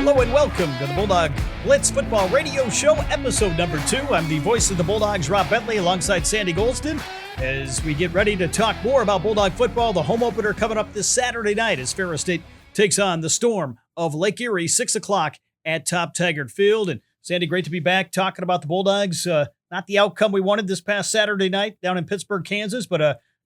Hello and welcome to the Bulldog Blitz Football Radio Show, episode number 2. I'm the voice of the Bulldogs, Rob Bentley, alongside Sandy Gholston, as we get ready to talk more about Bulldog football. The home opener coming up this Saturday night as Ferris State takes on the Storm of Lake Erie, 6 o'clock at Top Taggart Field. And Sandy, great to be back talking about the Bulldogs. Not the outcome we wanted this past Saturday night down in Pittsburgh, Kansas, but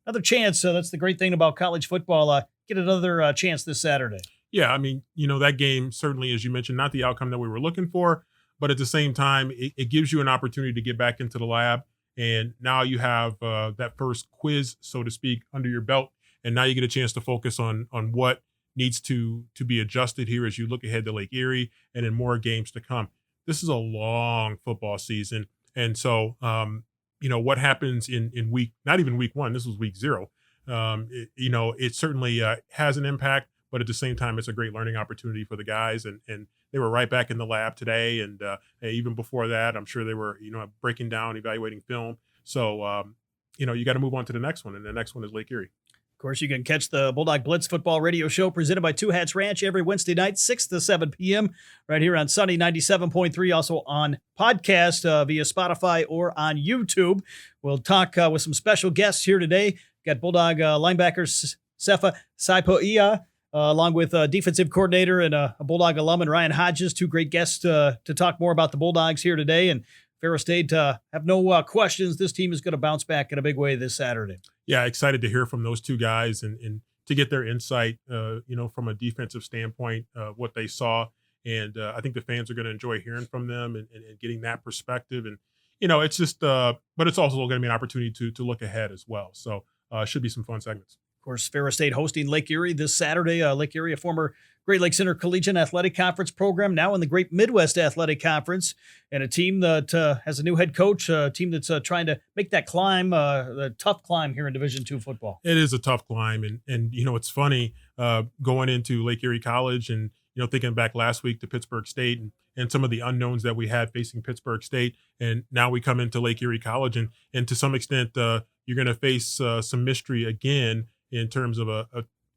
another chance. That's the great thing about college football. Get another chance this Saturday. Yeah, I mean, that game certainly, as you mentioned, not the outcome that we were looking for, but at the same time, it gives you an opportunity to get back into the lab. And now you have that first quiz, so to speak, under your belt. And now you get a chance to focus on what needs to be adjusted here as you look ahead to Lake Erie and in more games to come. This is a long football season. And so, what happens in not even week 1, this was week 0. It certainly has an impact. But at the same time, it's a great learning opportunity for the guys. And they were right back in the lab today. And even before that, I'm sure they were, breaking down, evaluating film. So, you got to move on to the next one. And the next one is Lake Erie. Of course, you can catch the Bulldog Blitz Football Radio Show presented by Two Hats Ranch every Wednesday night, 6 to 7 p.m. right here on Sunny 97.3, also on podcast via Spotify or on YouTube. We'll talk with some special guests here today. Got Bulldog linebacker Sefa, Saipaia, along with defensive coordinator and a Bulldog alum and Ryan Hodges, two great guests to talk more about the Bulldogs here today. And Ferris State have no questions. This team is going to bounce back in a big way this Saturday. Yeah, excited to hear from those two guys and to get their insight, from a defensive standpoint, what they saw. And I think the fans are going to enjoy hearing from them and getting that perspective. And, it's just, but it's also going to be an opportunity to look ahead as well. So it should be some fun segments. Of course, Ferris State hosting Lake Erie this Saturday. Lake Erie, a former Great Lakes Intercollegiate Athletic Conference program, now in the Great Midwest Athletic Conference, and a team that has a new head coach, a team that's trying to make that climb, the tough climb here in Division II football. It is a tough climb, and it's funny going into Lake Erie College and thinking back last week to Pittsburgh State and some of the unknowns that we had facing Pittsburgh State, and now we come into Lake Erie College, and to some extent you're going to face some mystery again in terms of a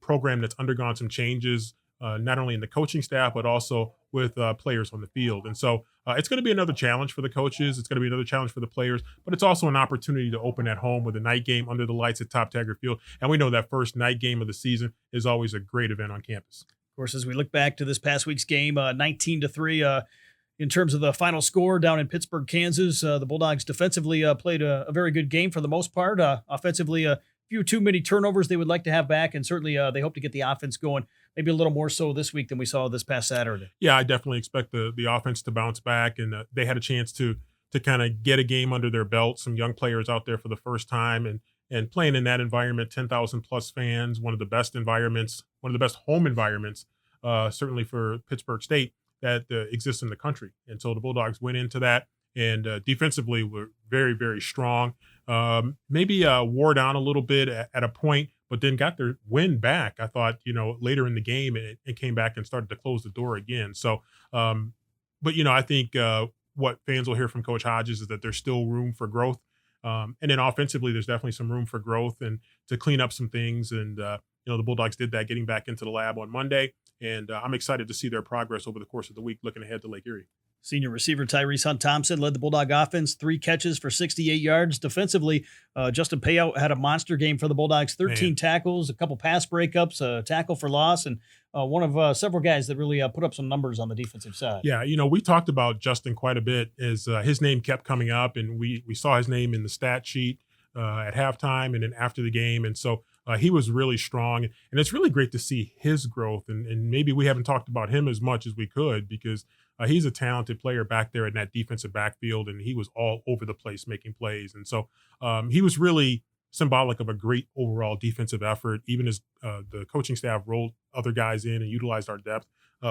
program that's undergone some changes, not only in the coaching staff, but also with players on the field. And so it's going to be another challenge for the coaches. It's going to be another challenge for the players, but it's also an opportunity to open at home with a night game under the lights at Top Taggart Field. And we know that first night game of the season is always a great event on campus. Of course, as we look back to this past week's game, 19-3, in terms of the final score down in Pittsburgh, Kansas, the Bulldogs defensively played a very good game for the most part. Offensively, few too many turnovers they would like to have back, and certainly they hope to get the offense going maybe a little more so this week than we saw this past Saturday. Yeah, I definitely expect the offense to bounce back, and they had a chance to kind of get a game under their belt, some young players out there for the first time, and playing in that environment, 10,000 plus fans, one of the best environments, one of the best home environments, certainly for Pittsburgh State that exists in the country. And so the Bulldogs went into that, and defensively were very, very strong. Maybe wore down a little bit at a point, but then got their win back, I thought, later in the game and came back and started to close the door again. So, but, I think what fans will hear from Coach Hodges is that there's still room for growth. And then offensively, there's definitely some room for growth and to clean up some things. And, the Bulldogs did that getting back into the lab on Monday. And I'm excited to see their progress over the course of the week looking ahead to Lake Erie. Senior receiver Tyrese Hunt-Thompson led the Bulldog offense, 3 catches for 68 yards. Defensively, Justin Payout had a monster game for the Bulldogs, 13 tackles, a couple pass breakups, a tackle for loss, and one of several guys that really put up some numbers on the defensive side. Yeah, we talked about Justin quite a bit as his name kept coming up, and we saw his name in the stat sheet at halftime and then after the game. And so he was really strong, and it's really great to see his growth. And maybe we haven't talked about him as much as we could because he's a talented player back there in that defensive backfield, and he was all over the place making plays. And so he was really symbolic of a great overall defensive effort. Even as the coaching staff rolled other guys in and utilized our depth,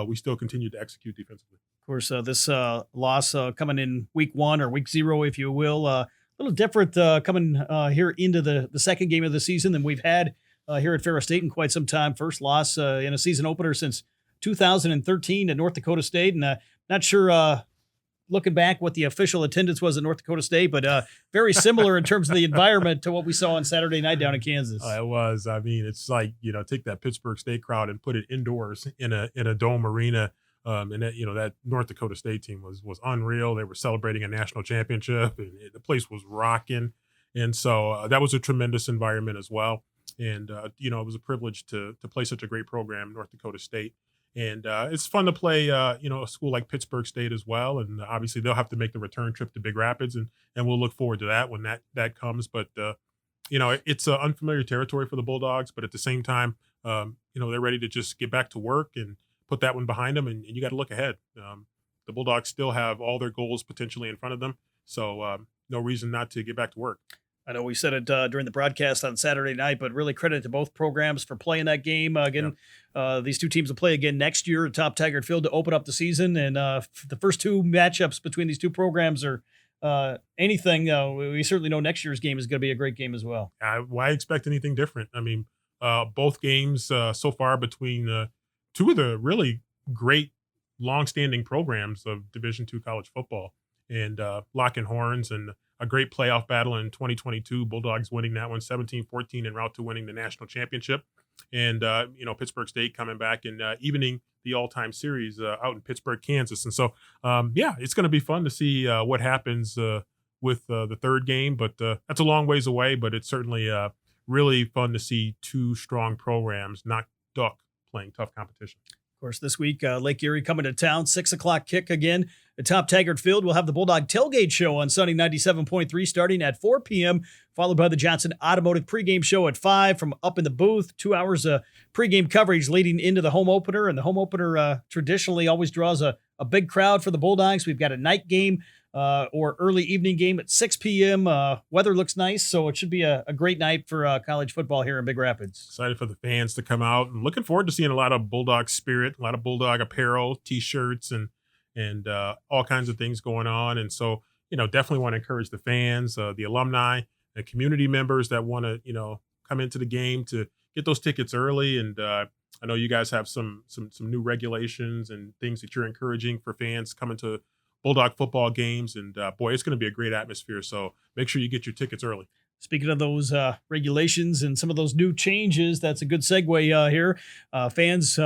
we still continued to execute defensively. Of course, this loss coming in week 1 or week 0, if you will, a little different coming here into the second game of the season than we've had here at Ferris State in quite some time. First loss in a season opener since 2013 at North Dakota State. And not sure, looking back, what the official attendance was at North Dakota State, but very similar in terms of the environment to what we saw on Saturday night down in Kansas. It was. I mean, it's like, take that Pittsburgh State crowd and put it indoors in a dome arena And that, that North Dakota State team was unreal. They were celebrating a national championship, and the place was rocking. And so that was a tremendous environment as well. And it was a privilege to play such a great program, North Dakota State. And it's fun to play, a school like Pittsburgh State as well. And obviously they'll have to make the return trip to Big Rapids, and we'll look forward to that when that comes. But it's unfamiliar territory for the Bulldogs. But at the same time, they're ready to just get back to work and put that one behind them, and you got to look ahead. The Bulldogs still have all their goals potentially in front of them, so no reason not to get back to work. I know we said it during the broadcast on Saturday night, but really credit to both programs for playing that game. These two teams will play again next year at Top Taggart Field to open up the season, and the first two matchups between these two programs are anything. We certainly know next year's game is going to be a great game as well. Why expect anything different? I mean, both games so far between two of the really great long-standing programs of Division II college football, and locking horns, and a great playoff battle in 2022. Bulldogs winning that one 17-14 en route to winning the national championship. And, Pittsburgh State coming back and evening the all-time series out in Pittsburgh, Kansas. And so, it's going to be fun to see what happens with the third game. But that's a long ways away, but it's certainly really fun to see two strong programs not duck playing tough competition. Of course, this week, Lake Erie coming to town, 6 o'clock kick again at Top Taggart Field. We'll have the Bulldog Tailgate Show on Sunday 97.3 starting at 4 p.m., followed by the Johnson Automotive pregame show at 5 from up in the booth. 2 hours of pregame coverage leading into the home opener, and the home opener traditionally always draws a big crowd for the Bulldogs. We've got a night game or early evening game at 6 p.m. Weather looks nice, so it should be a great night for college football here in Big Rapids. Excited for the fans to come out, and looking forward to seeing a lot of Bulldog spirit, a lot of Bulldog apparel, T-shirts, and all kinds of things going on. And so, definitely want to encourage the fans, the alumni, the community members that want to, come into the game to get those tickets early. And I know you guys have some new regulations and things that you're encouraging for fans coming to Bulldog football games, and it's going to be a great atmosphere. So make sure you get your tickets early. Speaking of those regulations and some of those new changes, that's a good segue here. Fans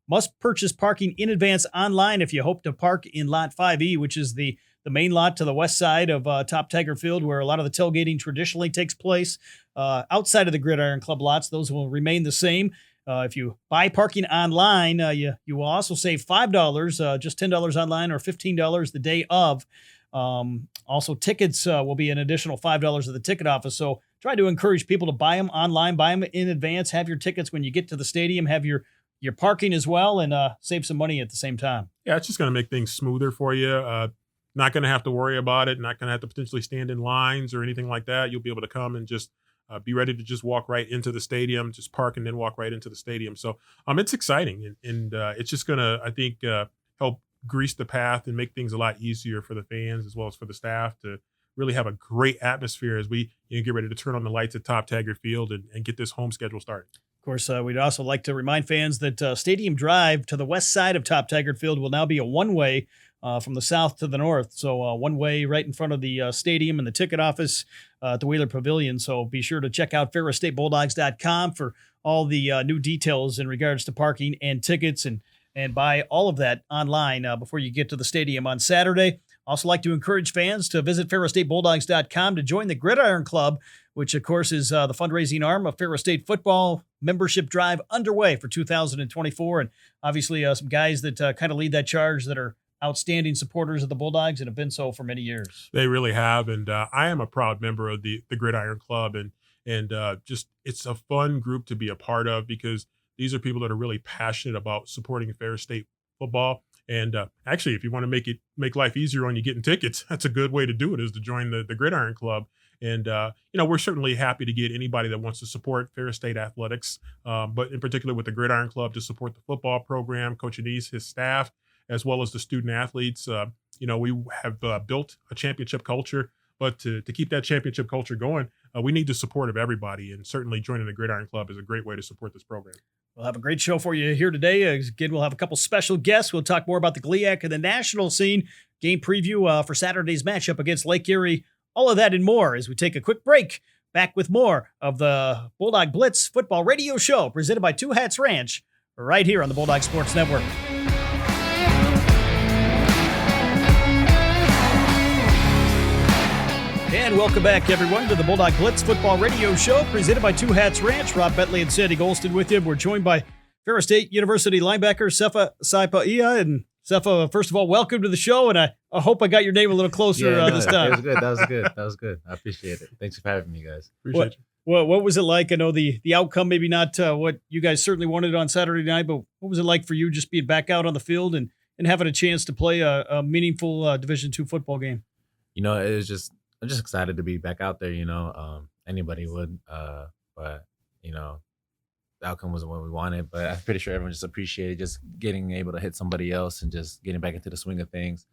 must purchase parking in advance online if you hope to park in Lot 5E, which is the main lot to the west side of Top Taggart Field, where a lot of the tailgating traditionally takes place. Outside of the Gridiron Club lots, those will remain the same. If you buy parking online, you will also save $5, just $10 online, or $15 the day of. Also, tickets will be an additional $5 at the ticket office. So try to encourage people to buy them online, buy them in advance, have your tickets when you get to the stadium, have your parking as well, and save some money at the same time. Yeah, it's just going to make things smoother for you. Not going to have to worry about it. Not going to have to potentially stand in lines or anything like that. You'll be able to come and just be ready to just walk right into the stadium, just park and then walk right into the stadium. So it's exciting, and it's just going to, I think, help grease the path and make things a lot easier for the fans as well as for the staff to really have a great atmosphere as we get ready to turn on the lights at Top Taggart Field and get this home schedule started. Of course, we'd also like to remind fans that Stadium Drive to the west side of Top Taggart Field will now be a one-way from the south to the north. So one way right in front of the stadium and the ticket office at the Wheeler Pavilion. So be sure to check out ferrostatebulldogs.com for all the new details in regards to parking and tickets, and buy all of that online before you get to the stadium on Saturday. Also like to encourage fans to visit ferrostatebulldogs.com to join the Gridiron Club, which, of course, is the fundraising arm of Ferro State football. Membership drive underway for 2024. And obviously some guys that kind of lead that charge that are outstanding supporters of the Bulldogs and have been so for many years. They really have. And I am a proud member of the Gridiron Club. And just it's a fun group to be a part of, because these are people that are really passionate about supporting Ferro State football. And actually, if you want to make life easier on you getting tickets, that's a good way to do it, is to join the Gridiron Club. And, we're certainly happy to get anybody that wants to support Ferro State athletics, but in particular with the Gridiron Club to support the football program, Coach Anise, his staff, as well as the student athletes. We have built a championship culture, but to keep that championship culture going, we need the support of everybody. And certainly joining the Gridiron Club is a great way to support this program. We'll have a great show for you here today. Again, we'll have a couple special guests. We'll talk more about the GLIAC and the national scene, game preview for Saturday's matchup against Lake Erie. All of that and more as we take a quick break. Back with more of the Bulldog Blitz Football Radio Show presented by Two Hats Ranch right here on the Bulldog Sports Network. And welcome back, everyone, to the Bulldog Blitz Football Radio Show, presented by Two Hats Ranch. Rob Bentley and Sandy Gholston with you. We're joined by Ferris State University linebacker Sefa Saipaia. And Sefa, first of all, welcome to the show, and I hope I got your name a little closer this time. That was good. I appreciate it. Thanks for having me, guys. Appreciate you. Well, what was it like? I know the outcome, maybe not what you guys certainly wanted on Saturday night, but what was it like for you just being back out on the field and having a chance to play a meaningful Division II football game? You know, it was just, I'm just excited to be back out there, anybody would, but, the outcome wasn't what we wanted, but I'm pretty sure everyone just appreciated just getting able to hit somebody else and just getting back into the swing of things.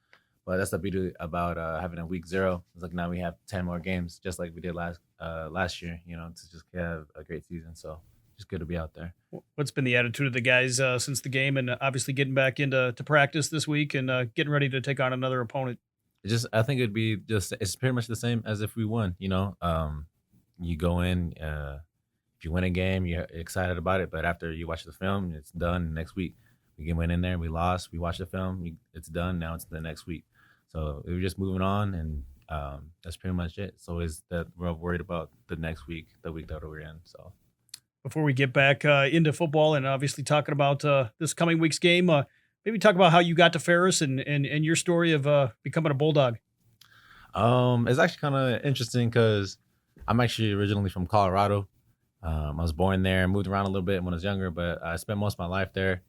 But that's the beauty about having a week 0. It's like now we have 10 more games, just like we did last year, to just have a great season. So just good to be out there. What's been the attitude of the guys since the game, and obviously getting back into practice this week and getting ready to take on another opponent? I think it'd be it's pretty much the same as if we won, you go in, if you win a game, you're excited about it, but after you watch the film, it's done next week. We went in there, we lost, we watched the film, it's done, now it's the next week. So we were just moving on, and that's pretty much it. So is that we're worried about the next week, the week that we're in. So before we get back into football and obviously talking about this coming week's game, maybe talk about how you got to Ferris and your story of becoming a Bulldog. It's actually kind of interesting because I'm actually originally from Colorado. I was born there, moved around a little bit when I was younger, but I spent most of my life there.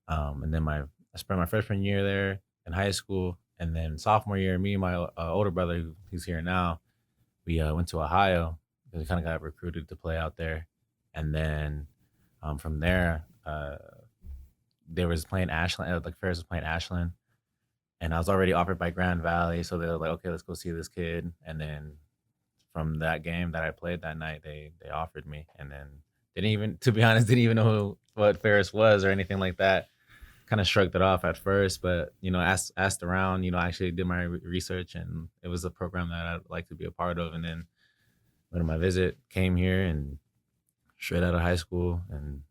And then I spent my freshman year there in high school. And then sophomore year, me and my older brother, who's here now, we went to Ohio because we kind of got recruited to play out there. And then from there, they was playing Ashland, like Ferris was playing Ashland. And I was already offered by Grand Valley. So they were like, okay, let's go see this kid. And then from that game that I played that night, they offered me. And then didn't even know what Ferris was or anything like that. Kind of shrugged it off at first, but asked around. I actually did my research, and it was a program that I'd like to be a part of. And then went on my visit, came here, and straight out of high school, and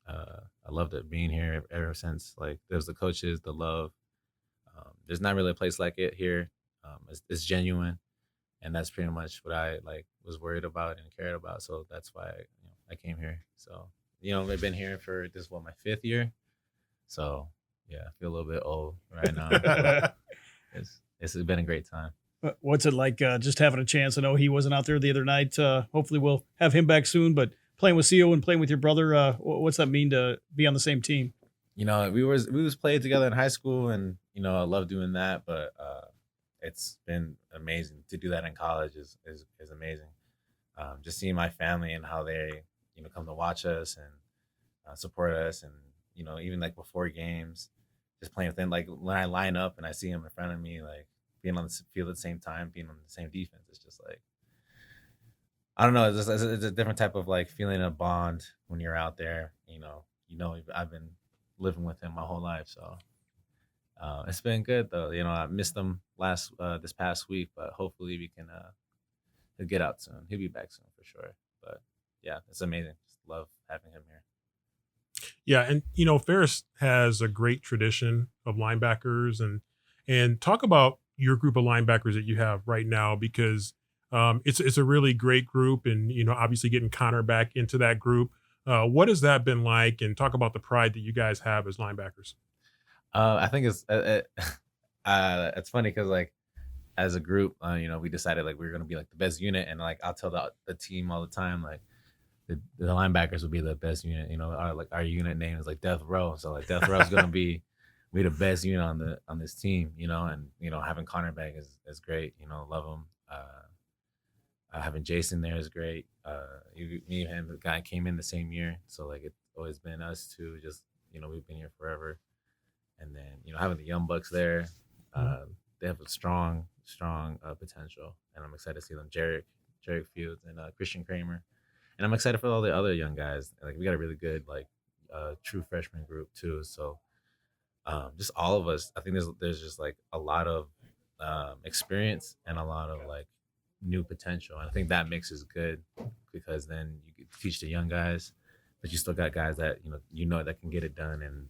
I loved it being here ever since. Like there's the coaches, the love. There's not really a place like it here. It's genuine, and that's pretty much what I was worried about and cared about. So that's why I came here. So I've been here for my 5th year. So, yeah, I feel a little bit old right now. It's been a great time. What's it like just having a chance? I know he wasn't out there the other night. Hopefully we'll have him back soon. But playing with Theo and playing with your brother, what's that mean to be on the same team? We was playing together in high school, and, I love doing that. But it's been amazing to do that in college is amazing. Just seeing my family and how they, come to watch us and support us, and even before games, just playing with them. Like when I line up and I see him in front of me, like being on the field at the same time, being on the same defense, it's just I don't know. It's a different type of feeling a bond when you're out there. I've been living with him my whole life, so it's been good though. I missed him this past week, but hopefully we can he'll get out soon. He'll be back soon for sure. But yeah, it's amazing. Just love having him here. Yeah, and Ferris has a great tradition of linebackers, and talk about your group of linebackers that you have right now, because it's a really great group, and obviously getting Connor back into that group. What has that been like? And talk about the pride that you guys have as linebackers. I think it's funny because as a group, we decided we were going to be the best unit, and I'll tell the team all the time the linebackers would be the best unit. Our unit name is Death Row, so Death Row is going to be the best unit on this team. And having Connor back is great. Love him. Having Jason there is great. Me and him, the guy came in the same year, so it's always been us two. Just we've been here forever. And then having the young bucks there, they have a strong potential, and I'm excited to see them. Jarek Fields and Christian Kramer. And I'm excited for all the other young guys. We got a really good, true freshman group too. So, just all of us. I think there's just a lot of experience and a lot of new potential. And I think that mix is good because then you can teach the young guys, but you still got guys that that can get it done and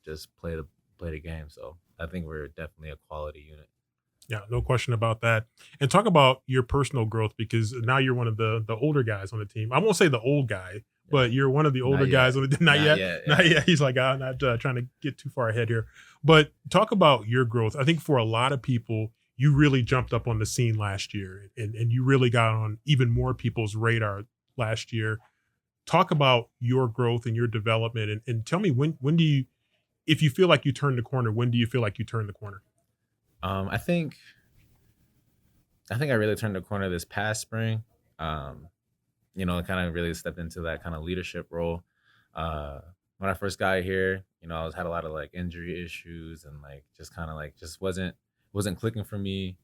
just play the game. So I think we're definitely a quality unit. Yeah, no question about that. And talk about your personal growth, because now you're one of the older guys on the team. I won't say the old guy, but you're one of the older guys on the not yet. Yeah. Not yet. He's like, I'm not trying to get too far ahead here. But talk about your growth. I think for a lot of people, you really jumped up on the scene last year, and you really got on even more people's radar last year. Talk about your growth and your development, and tell me when do you, if you feel like you turned the corner, when do you feel like you turned the corner? I think I really turned the corner this past spring. I kind of really stepped into that kind of leadership role. When I first got here, I had a lot of like injury issues and like just kind of like just wasn't clicking for me.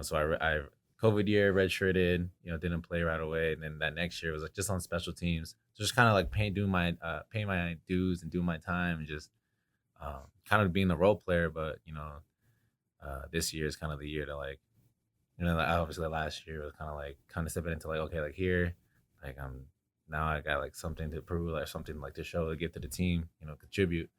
So I COVID year redshirted, didn't play right away, and then that next year was like just on special teams, so just kind of like paying my dues and doing my time and just kind of being the role player. But this year is kind of the year to like, like obviously last year was kind of stepping into like, okay, like here, like now I got like something to prove, like something like to show, to give to the team, contribute.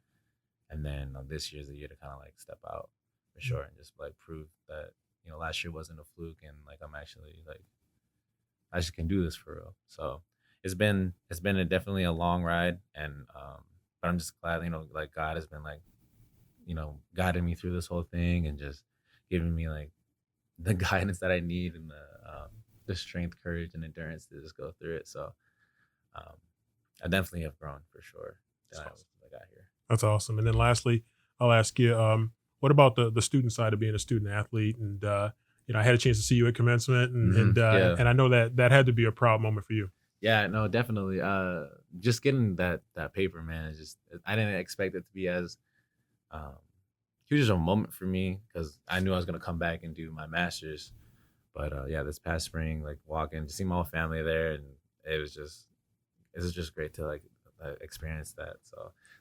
And then this year's the year to kind of like step out for sure and just like prove that, last year wasn't a fluke, and like I'm actually like, I just can do this for real. So it's been definitely a long ride, and but I'm just glad, like God has been like, guiding me through this whole thing and just giving me like the guidance that I need and the strength, courage, and endurance to just go through it. So I definitely have grown for sure than I got here. That's awesome. And then lastly, I'll ask you, what about the student side of being a student athlete? And I had a chance to see you at commencement, and I know that had to be a proud moment for you. Yeah, no, definitely. Just getting that paper, man, I didn't expect it to be as huge a moment for me, because I knew I was gonna come back and do my master's. But this past spring, like walking, to see my whole family there, and it was just great to like experience that. So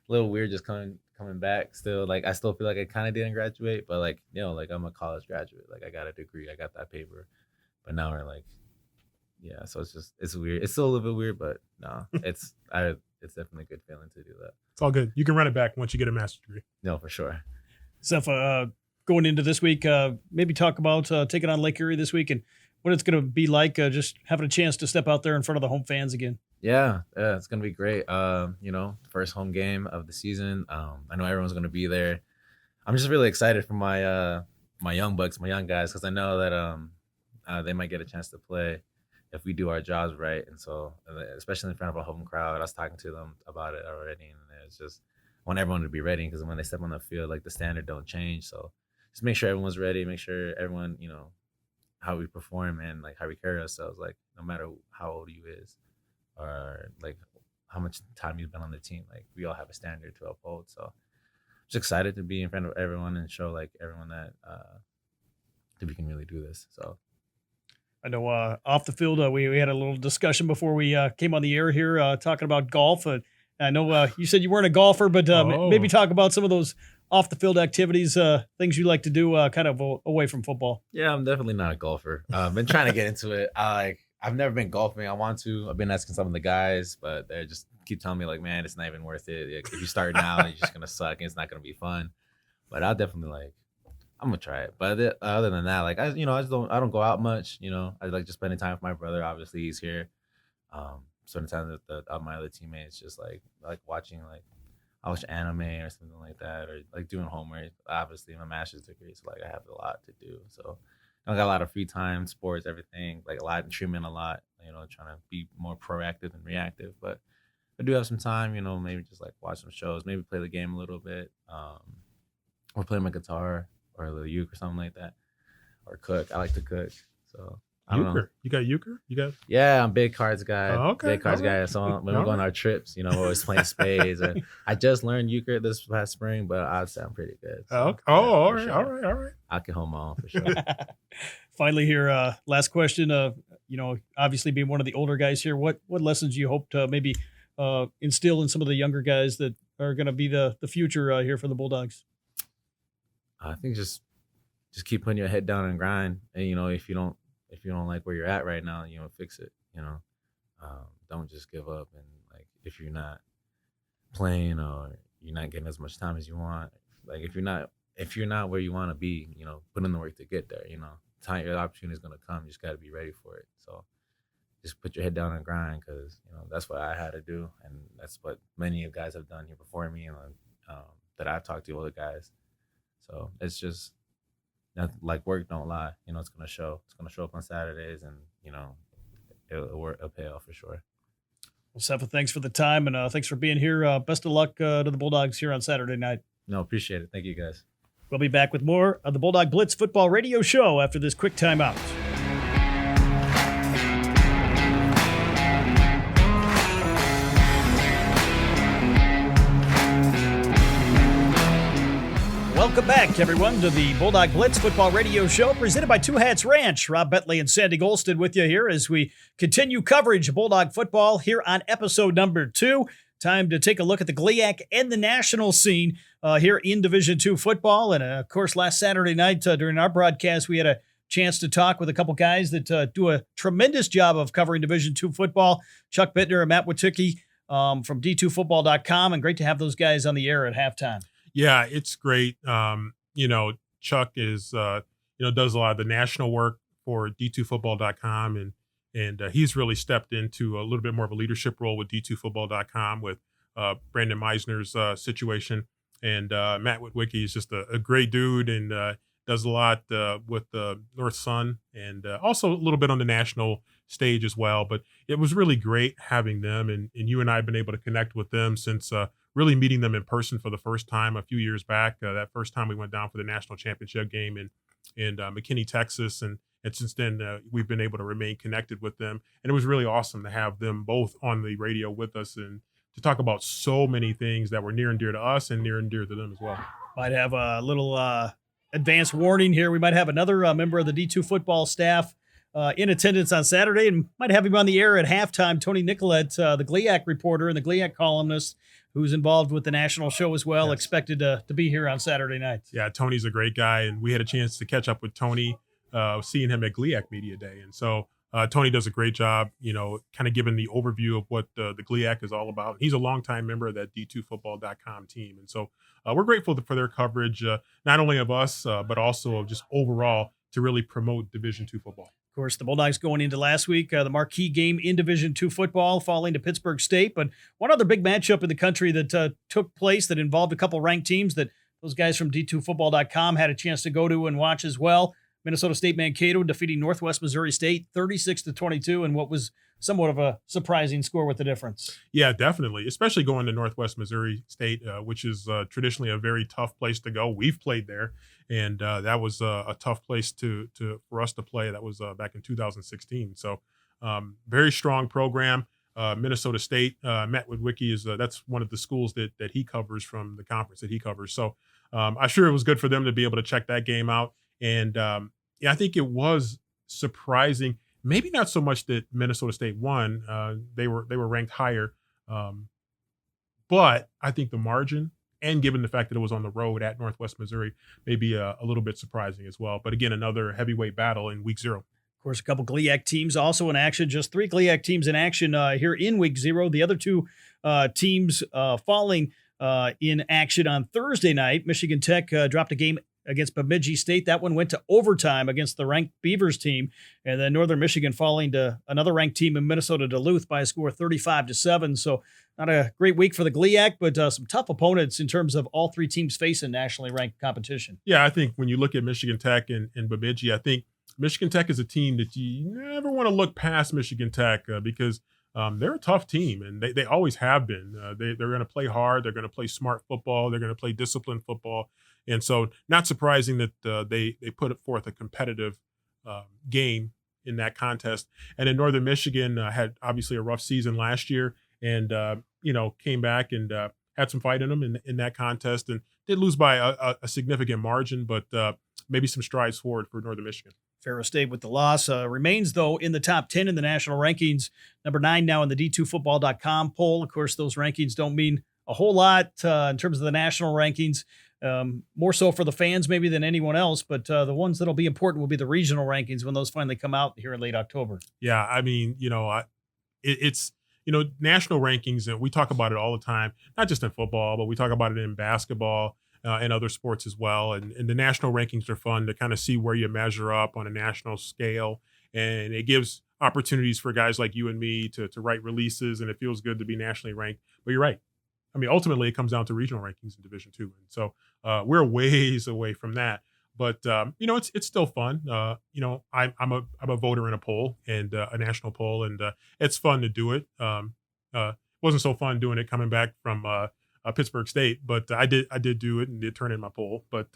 a little weird just coming back. Still, like I still feel like I kind of didn't graduate, but like like I'm a college graduate. Like I got a degree, I got that paper, but now we're like, yeah. So it's weird. It's still a little bit weird, but no, it's definitely a good feeling to do that. It's all good. You can run it back once you get a master's degree. No, for sure. Sefa, going into this week, maybe talk about taking on Lake Erie this week and what it's going to be like, just having a chance to step out there in front of the home fans again. Yeah, it's going to be great. First home game of the season. I know everyone's going to be there. I'm just really excited for my young bucks, my young guys, because I know that they might get a chance to play if we do our jobs right. And so, especially in front of a home crowd, I was talking to them about it already, and it's just, I want everyone to be ready, because when they step on the field, like the standard don't change. So just make sure everyone's ready, make sure everyone, how we perform and like how we carry ourselves, like no matter how old you is or like how much time you've been on the team, like we all have a standard to uphold. So just excited to be in front of everyone and show like everyone that we can really do this. So I know off the field, we had a little discussion before we came on the air here talking about golf. I know you said you weren't a golfer, but maybe talk about some of those off the field activities, things you like to do kind of away from football. Yeah, I'm definitely not a golfer. I've been trying to get into it. I've never been golfing. I want to. I've been asking some of the guys, but they just keep telling me like, man, it's not even worth it. Like, if you start now, you're just gonna suck, and it's not gonna be fun. But I'll definitely I'm gonna try it. But other than that, like I don't go out much. I like just spending time with my brother. Obviously, he's here. Spending time with my other teammates, just like watching I watch anime or something like that, or like doing homework. Obviously, my master's degree, so like I have a lot to do. So I got a lot of free time, sports, everything, like a lot of treatment, a lot. Trying to be more proactive than reactive. But I do have some time. Maybe just like watch some shows, maybe play the game a little bit, or play my guitar or the uke or something like that, or cook. I like to cook, so. I don't know. You got euchre? You got? Yeah, I'm a big cards guy. Oh, okay. Big cards guy. So when we go on our trips, we're always playing spades. Or I just learned euchre this past spring, but I'd say I'm pretty good. So, okay. All right. I can hold my own for sure. Finally here, last question. Obviously being one of the older guys here, what lessons do you hope to maybe instill in some of the younger guys that are going to be the future here for the Bulldogs? I think just keep putting your head down and grind. And, if you don't like where you're at right now, fix it. Don't just give up. And like, if you're not playing or you're not getting as much time as you want, like if you're not if you're not where you want to be, put in the work to get there. Time your opportunity is gonna come. You just got to be ready for it. So just put your head down and grind, because that's what I had to do, and that's what many of guys have done here before me, and that I've talked to other guys. So it's just like work don't lie. It's gonna show. It's gonna show up on Saturdays, and it'll pay off for sure. Well, Sefa, thanks for the time, and thanks for being here. Best of luck to the Bulldogs here on Saturday night. No, appreciate it. Thank you, guys. We'll be back with more of the Bulldog Blitz Football Radio Show after this quick timeout. Welcome back, everyone, to the Bulldog Blitz Football Radio Show presented by Two Hats Ranch. Rob Bentley and Sandy Gholston with you here as we continue coverage of Bulldog football here on episode number 2. Time to take a look at the GLIAC and the national scene here in Division II football. And, of course, last Saturday night during our broadcast, we had a chance to talk with a couple guys that do a tremendous job of covering Division II football, Chuck Bittner and Matt Witticki from D2Football.com, and great to have those guys on the air at halftime. Yeah, it's great. Chuck is, does a lot of the national work for D2Football.com, and he's really stepped into a little bit more of a leadership role with D2Football.com with Brandon Meisner's situation. And Matt Witticki is just a great dude, and does a lot with the North Sun, and also a little bit on the national stage as well. But it was really great having them, and you and I have been able to connect with them since really meeting them in person for the first time a few years back. That first time we went down for the national championship game in McKinney, Texas. And since then, we've been able to remain connected with them. And it was really awesome to have them both on the radio with us and to talk about so many things that were near and dear to us and near and dear to them as well. Might have a little advance warning here. We might have another member of the D2 football staff in attendance on Saturday, and might have him on the air at halftime. Tony Nicolette, the GLIAC reporter and the GLIAC columnist, who's involved with the national show as well, expected to be here on Saturday night. Yeah, Tony's a great guy, and we had a chance to catch up with Tony, seeing him at GLIAC Media Day. And so Tony does a great job, kind of giving the overview of what the GLIAC is all about. He's a longtime member of that D2Football.com team. And so we're grateful for their coverage, not only of us, but also of just overall to really promote Division II football. Of course, the Bulldogs going into last week, the marquee game in Division II football, falling to Pittsburgh State. But one other big matchup in the country that took place that involved a couple ranked teams that those guys from D2Football.com had a chance to go to and watch as well. Minnesota State Mankato defeating Northwest Missouri State 36-22 in what was somewhat of a surprising score with the difference. Yeah, definitely, especially going to Northwest Missouri State, which is traditionally a very tough place to go. We've played there, and that was a tough place for us to play. That was back in 2016. So very strong program. Minnesota State, Matt Witticki that's one of the schools that he covers from the conference that he covers. So I'm sure it was good for them to be able to check that game out. And I think it was surprising. Maybe not so much that Minnesota State won. They were ranked higher, but I think the margin, and given the fact that it was on the road at Northwest Missouri, may be a little bit surprising as well. But again, another heavyweight battle in Week 0. Of course, a couple GLIAC teams also in action. Just 3 GLIAC teams in action here in Week 0. The other 2 teams falling in action on Thursday night. Michigan Tech dropped a game against Bemidji State. That one went to overtime against the ranked Beavers team. And then Northern Michigan falling to another ranked team in Minnesota Duluth by a score of 35-7. So not a great week for the GLIAC, but some tough opponents in terms of all 3 teams facing nationally ranked competition. Yeah, I think when you look at Michigan Tech and Bemidji, I think Michigan Tech is a team that you never want to look past Michigan Tech because they're a tough team, and they always have been. They're going to play hard. They're going to play smart football. They're going to play disciplined football. And so not surprising that they put forth a competitive game in that contest. And then Northern Michigan had obviously a rough season last year and, came back and had some fight in them in that contest and did lose by a significant margin, but maybe some strides forward for Northern Michigan. Ferris State with the loss remains, though, in the top 10 in the national rankings. Number 9 now in the D2Football.com poll. Of course, those rankings don't mean a whole lot in terms of the national rankings. More so for the fans maybe than anyone else, but the ones that'll be important will be the regional rankings when those finally come out here in late October. Yeah, I mean, it's national rankings, and we talk about it all the time, not just in football, but we talk about it in basketball. in other sports as well. And the national rankings are fun to kind of see where you measure up on a national scale. And it gives opportunities for guys like you and me to write releases, and it feels good to be nationally ranked. But you're right. I mean, ultimately, it comes down to regional rankings in Division II. And so we're ways away from that. But, it's still fun. I'm a voter in a poll and a national poll, and it's fun to do it. Wasn't so fun doing it coming back from Pittsburgh State, but I did do it and did turn in my poll. But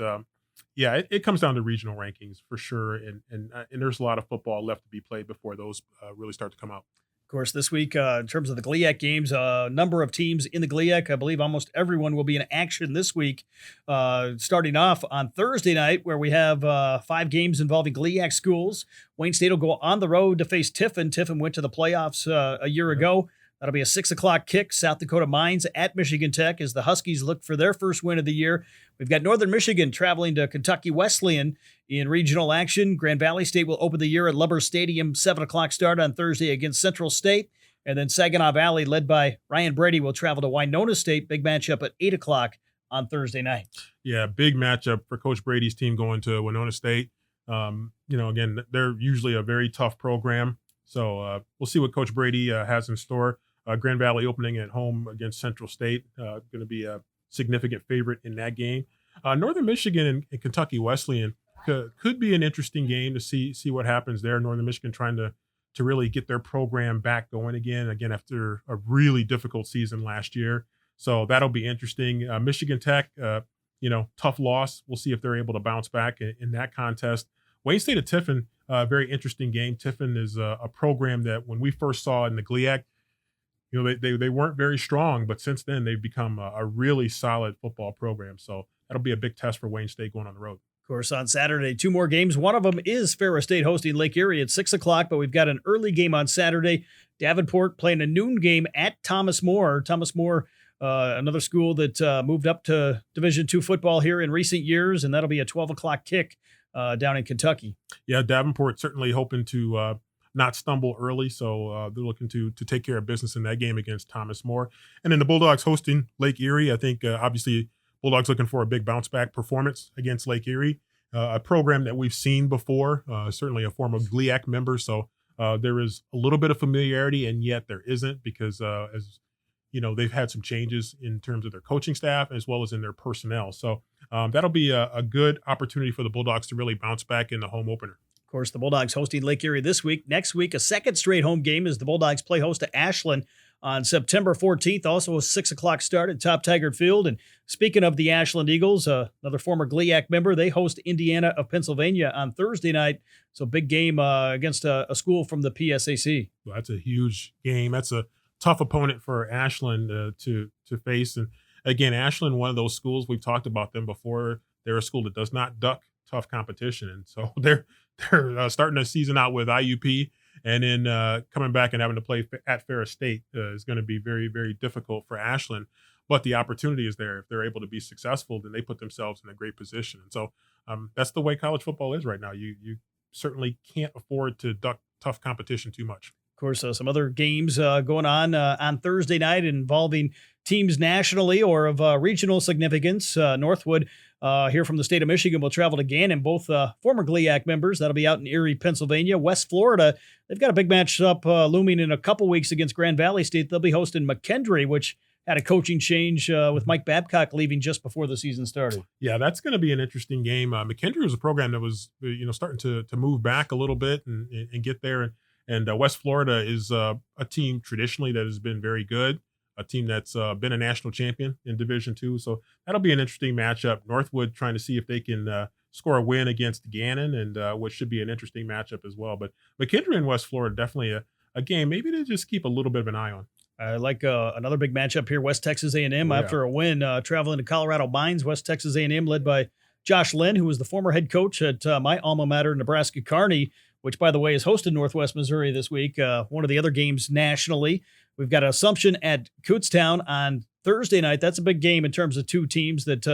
it comes down to regional rankings for sure, and there's a lot of football left to be played before those really start to come out. Of course, this week, in terms of the GLIAC games, a number of teams in the GLIAC, I believe almost everyone will be in action this week, starting off on Thursday night, where we have 5 games involving GLIAC schools. Wayne State will go on the road to face Tiffin. Tiffin went to the playoffs a year ago. That'll be a 6 o'clock kick. South Dakota Mines at Michigan Tech as the Huskies look for their first win of the year. We've got Northern Michigan traveling to Kentucky Wesleyan in regional action. Grand Valley State will open the year at Lubbers Stadium, 7 o'clock start on Thursday against Central State. And then Saginaw Valley, led by Ryan Brady, will travel to Winona State. Big matchup at 8 o'clock on Thursday night. Yeah, big matchup for Coach Brady's team going to Winona State. Again, they're usually a very tough program. So we'll see what Coach Brady has in store. Grand Valley opening at home against Central State, going to be a significant favorite in that game. Northern Michigan and Kentucky Wesleyan could be an interesting game to see what happens there. Northern Michigan trying to really get their program back going again after a really difficult season last year. So that'll be interesting. Michigan Tech, tough loss. We'll see if they're able to bounce back in that contest. Wayne State at Tiffin, very interesting game. Tiffin is a program that when we first saw in the GLIAC, they weren't very strong, but since then they've become a really solid football program. So that'll be a big test for Wayne State going on the road. Of course, on Saturday, 2 more games. One of them is Ferris State hosting Lake Erie at 6 o'clock, but we've got an early game on Saturday. Davenport playing a noon game at Thomas More. Thomas More, another school that moved up to Division II football here in recent years, and that'll be a 12 o'clock kick down in Kentucky. Yeah, Davenport certainly hoping to not stumble early, so they're looking to take care of business in that game against Thomas More. And then the Bulldogs hosting Lake Erie. I think obviously Bulldogs looking for a big bounce back performance against Lake Erie, a program that we've seen before, certainly a former GLIAC member. So there is a little bit of familiarity, and yet there isn't because as you know, they've had some changes in terms of their coaching staff as well as in their personnel. So that'll be a good opportunity for the Bulldogs to really bounce back in the home opener. Of course, the Bulldogs hosting Lake Erie this week. Next week, a second straight home game as the Bulldogs play host to Ashland on September 14th. Also a 6 o'clock start at Top Taggart Field. And speaking of the Ashland Eagles, another former GLIAC member, they host Indiana of Pennsylvania on Thursday night. So big game against a school from the PSAC. Well, that's a huge game. That's a tough opponent for Ashland to face. And again, Ashland, one of those schools, we've talked about them before. They're a school that does not duck tough competition. And so they're starting the season out with IUP, and then coming back and having to play at Ferris State is going to be very, very difficult for Ashland. But the opportunity is there. If they're able to be successful, then they put themselves in a great position. And so that's the way college football is right now. You certainly can't afford to duck tough competition too much. Of course, some other games going on Thursday night involving teams nationally or of regional significance. Northwood here from the state of Michigan will travel to Gannon, both former GLIAC members. That'll be out in Erie, Pennsylvania. West Florida, they've got a big matchup looming in a couple weeks against Grand Valley State. They'll be hosting McKendree, which had a coaching change with Mike Babcock leaving just before the season started. Yeah, that's going to be an interesting game. McKendree was a program that was starting to move back a little bit and get there. And West Florida is a team traditionally that has been very good, a team that's been a national champion in Division II. So that'll be an interesting matchup. Northwood trying to see if they can score a win against Gannon, and what should be an interesting matchup as well. But McKendree and West Florida, definitely a game maybe to just keep a little bit of an eye on. I like another big matchup here, West Texas A&M after a win, traveling to Colorado Mines. West Texas A&M led by Josh Lynn, who was the former head coach at my alma mater, Nebraska Kearney, which, by the way, is hosted Northwest Missouri this week. One of the other games nationally. We've got Assumption at Kutztown on Thursday night. That's a big game in terms of two teams that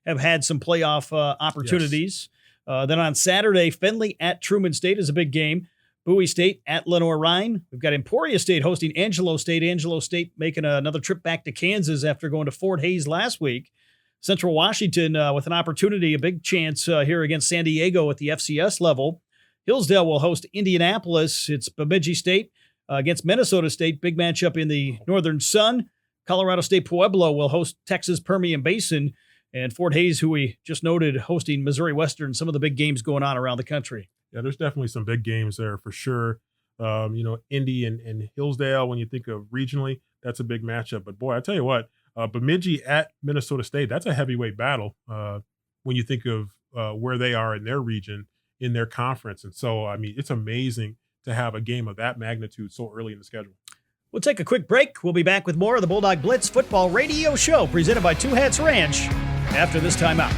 have had some playoff opportunities. Yes. Then on Saturday, Findlay at Truman State is a big game. Bowie State at Lenoir-Rhyne. We've got Emporia State hosting Angelo State. Angelo State making another trip back to Kansas after going to Fort Hays last week. Central Washington with an opportunity, a big chance here against San Diego at the FCS level. Hillsdale will host Indianapolis. It's Bemidji State against Minnesota State. Big matchup in the Northern Sun. Colorado State Pueblo will host Texas Permian Basin. And Fort Hays, who we just noted, hosting Missouri Western. Some of the big games going on around the country. Yeah, there's definitely some big games there for sure. Indy and Hillsdale, when you think of regionally, that's a big matchup. But boy, I tell you what, Bemidji at Minnesota State, that's a heavyweight battle when you think of where they are in their region, in their conference. And so, I mean, it's amazing to have a game of that magnitude so early in the schedule. We'll take a quick break. We'll be back with more of the Bulldog Blitz Football Radio Show presented by Two Hats Ranch after this timeout.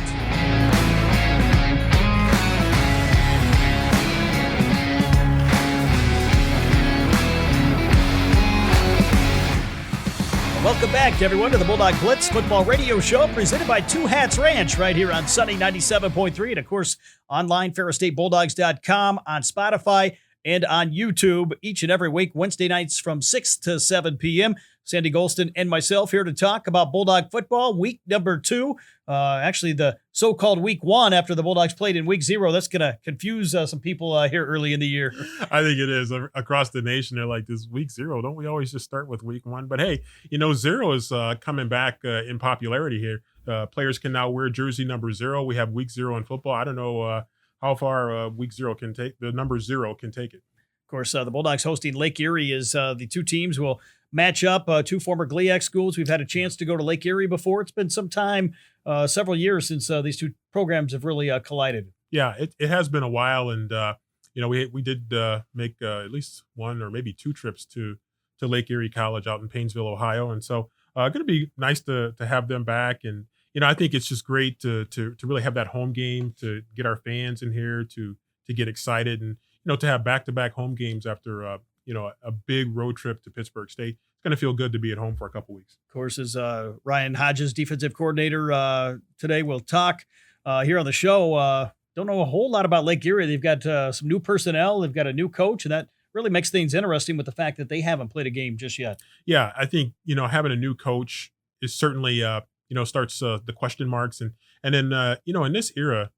Welcome back, everyone, to the Bulldog Blitz Football Radio Show presented by Two Hats Ranch right here on Sunny 97.3 and, of course, online, ferrisstatebulldogs.com, on Spotify, and on YouTube each and every week, Wednesday nights from 6 to 7 p.m. Sandy Gholston and myself here to talk about Bulldog football, week number 2. Actually, the so-called week 1 after the Bulldogs played in week 0. That's going to confuse some people here early in the year. I think it is. Across the nation, they're like, this week 0. Don't we always just start with week 1? But hey, 0 is coming back in popularity here. Players can now wear jersey number 0. We have week 0 in football. I don't know how far week 0 can take. The number 0 can take it. Of course, the Bulldogs hosting Lake Erie is the two teams will match up. Two former GLIAC schools. We've had a chance to go to Lake Erie before. It's been some time, several years since these two programs have really collided. Yeah, it has been a while. And, we did make at least one or maybe 2 trips to Lake Erie College out in Painesville, Ohio. And so going to be nice to have them back. And, I think it's just great to really have that home game, to get our fans in here, to get excited and, to have back-to-back home games after, a big road trip to Pittsburgh State. It's going to feel good to be at home for a couple weeks. Of course, as Ryan Hodges, defensive coordinator, today we'll talk here on the show. Don't know a whole lot about Lake Erie. They've got some new personnel. They've got a new coach, and that really makes things interesting with the fact that they haven't played a game just yet. Yeah, I think, having a new coach is certainly, starts the question marks. And then, in this era,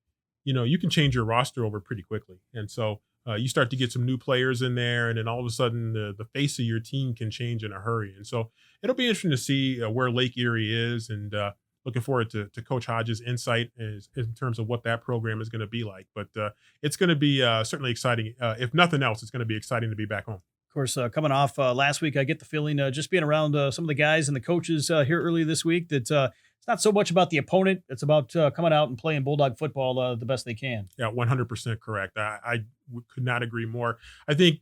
you can change your roster over pretty quickly. And so you start to get some new players in there, and then all of a sudden the face of your team can change in a hurry. And so it'll be interesting to see where Lake Erie is, and looking forward to Coach Hodges' insight in terms of what that program is going to be like. But it's going to be certainly exciting. If nothing else, it's going to be exciting to be back home. Of course, coming off last week, I get the feeling just being around some of the guys and the coaches here early this week that it's not so much about the opponent. It's about coming out and playing Bulldog football the best they can. Yeah, 100% correct. I could not agree more. I think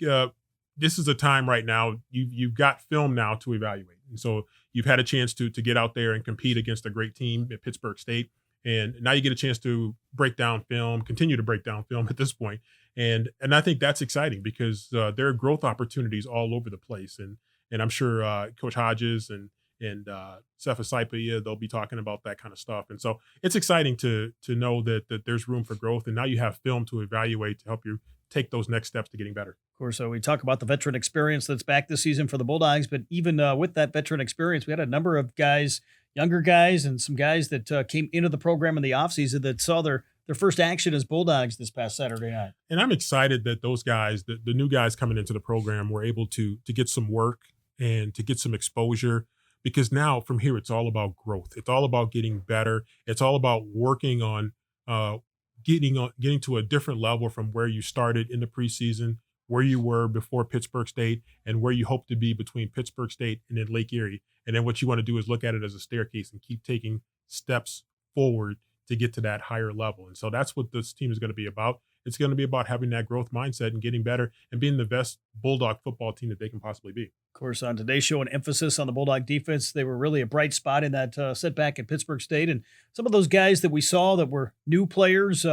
this is a time right now, you've got film now to evaluate. And so you've had a chance to get out there and compete against a great team at Pittsburgh State. And now you get a chance to break down film, continue to break down film at this point. And I think that's exciting because there are growth opportunities all over the place. And I'm sure Coach Hodges and Sefa Saipaia, they'll be talking about that kind of stuff. And so it's exciting to know that there's room for growth. And now you have film to evaluate to help you take those next steps to getting better. Of course, we talk about the veteran experience that's back this season for the Bulldogs, but even with that veteran experience, we had a number of guys, younger guys, and some guys that came into the program in the offseason that saw their first action as Bulldogs this past Saturday night. And I'm excited that those guys, the new guys coming into the program, were able to get some work and to get some exposure, because now from here, it's all about growth. It's all about getting better. It's all about working on getting to a different level from where you started in the preseason, where you were before Pittsburgh State, and where you hope to be between Pittsburgh State and then Lake Erie. And then what you want to do is look at it as a staircase and keep taking steps forward to get to that higher level. And so that's what this team is going to be about. It's going to be about having that growth mindset and getting better and being the best Bulldog football team that they can possibly be. Of course, on today's show, an emphasis on the Bulldog defense. They were really a bright spot in that setback at Pittsburgh State. And some of those guys that we saw that were new players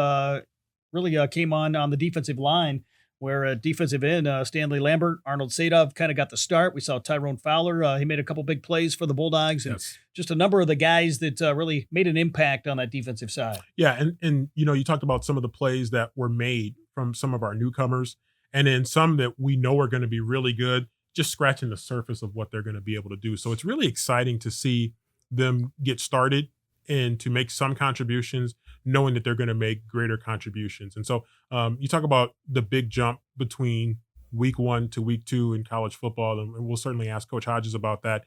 really came on the defensive line, where defensive end, Stanley Lambert, Arnold Sadov kind of got the start. We saw Tyrone Fowler. He made a couple big plays for the Bulldogs. And just a number of the guys that really made an impact on that defensive side. Yeah, and you talked about some of the plays that were made from some of our newcomers, and then some that we know are going to be really good, just scratching the surface of what they're going to be able to do. So it's really exciting to see them get started and to make some contributions, knowing that they're going to make greater contributions. And so you talk about the big jump between week 1 to week 2 in college football, and we'll certainly ask Coach Hodges about that.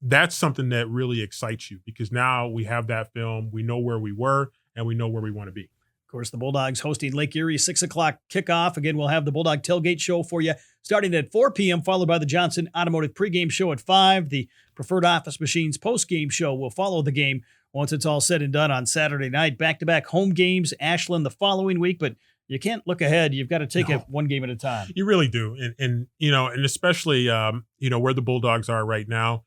That's something that really excites you because now we have that film, we know where we were, and we know where we want to be. Of course, the Bulldogs hosting Lake Erie, 6 o'clock kickoff. Again, we'll have the Bulldog Tailgate Show for you starting at 4 p.m., followed by the Johnson Automotive pregame show at 5. The Preferred Office Machines postgame show will follow the game once it's all said and done on Saturday night. Back-to-back home games, Ashland the following week, but you can't look ahead. You've got to take it one game at a time. You really do. And especially, where the Bulldogs are right now,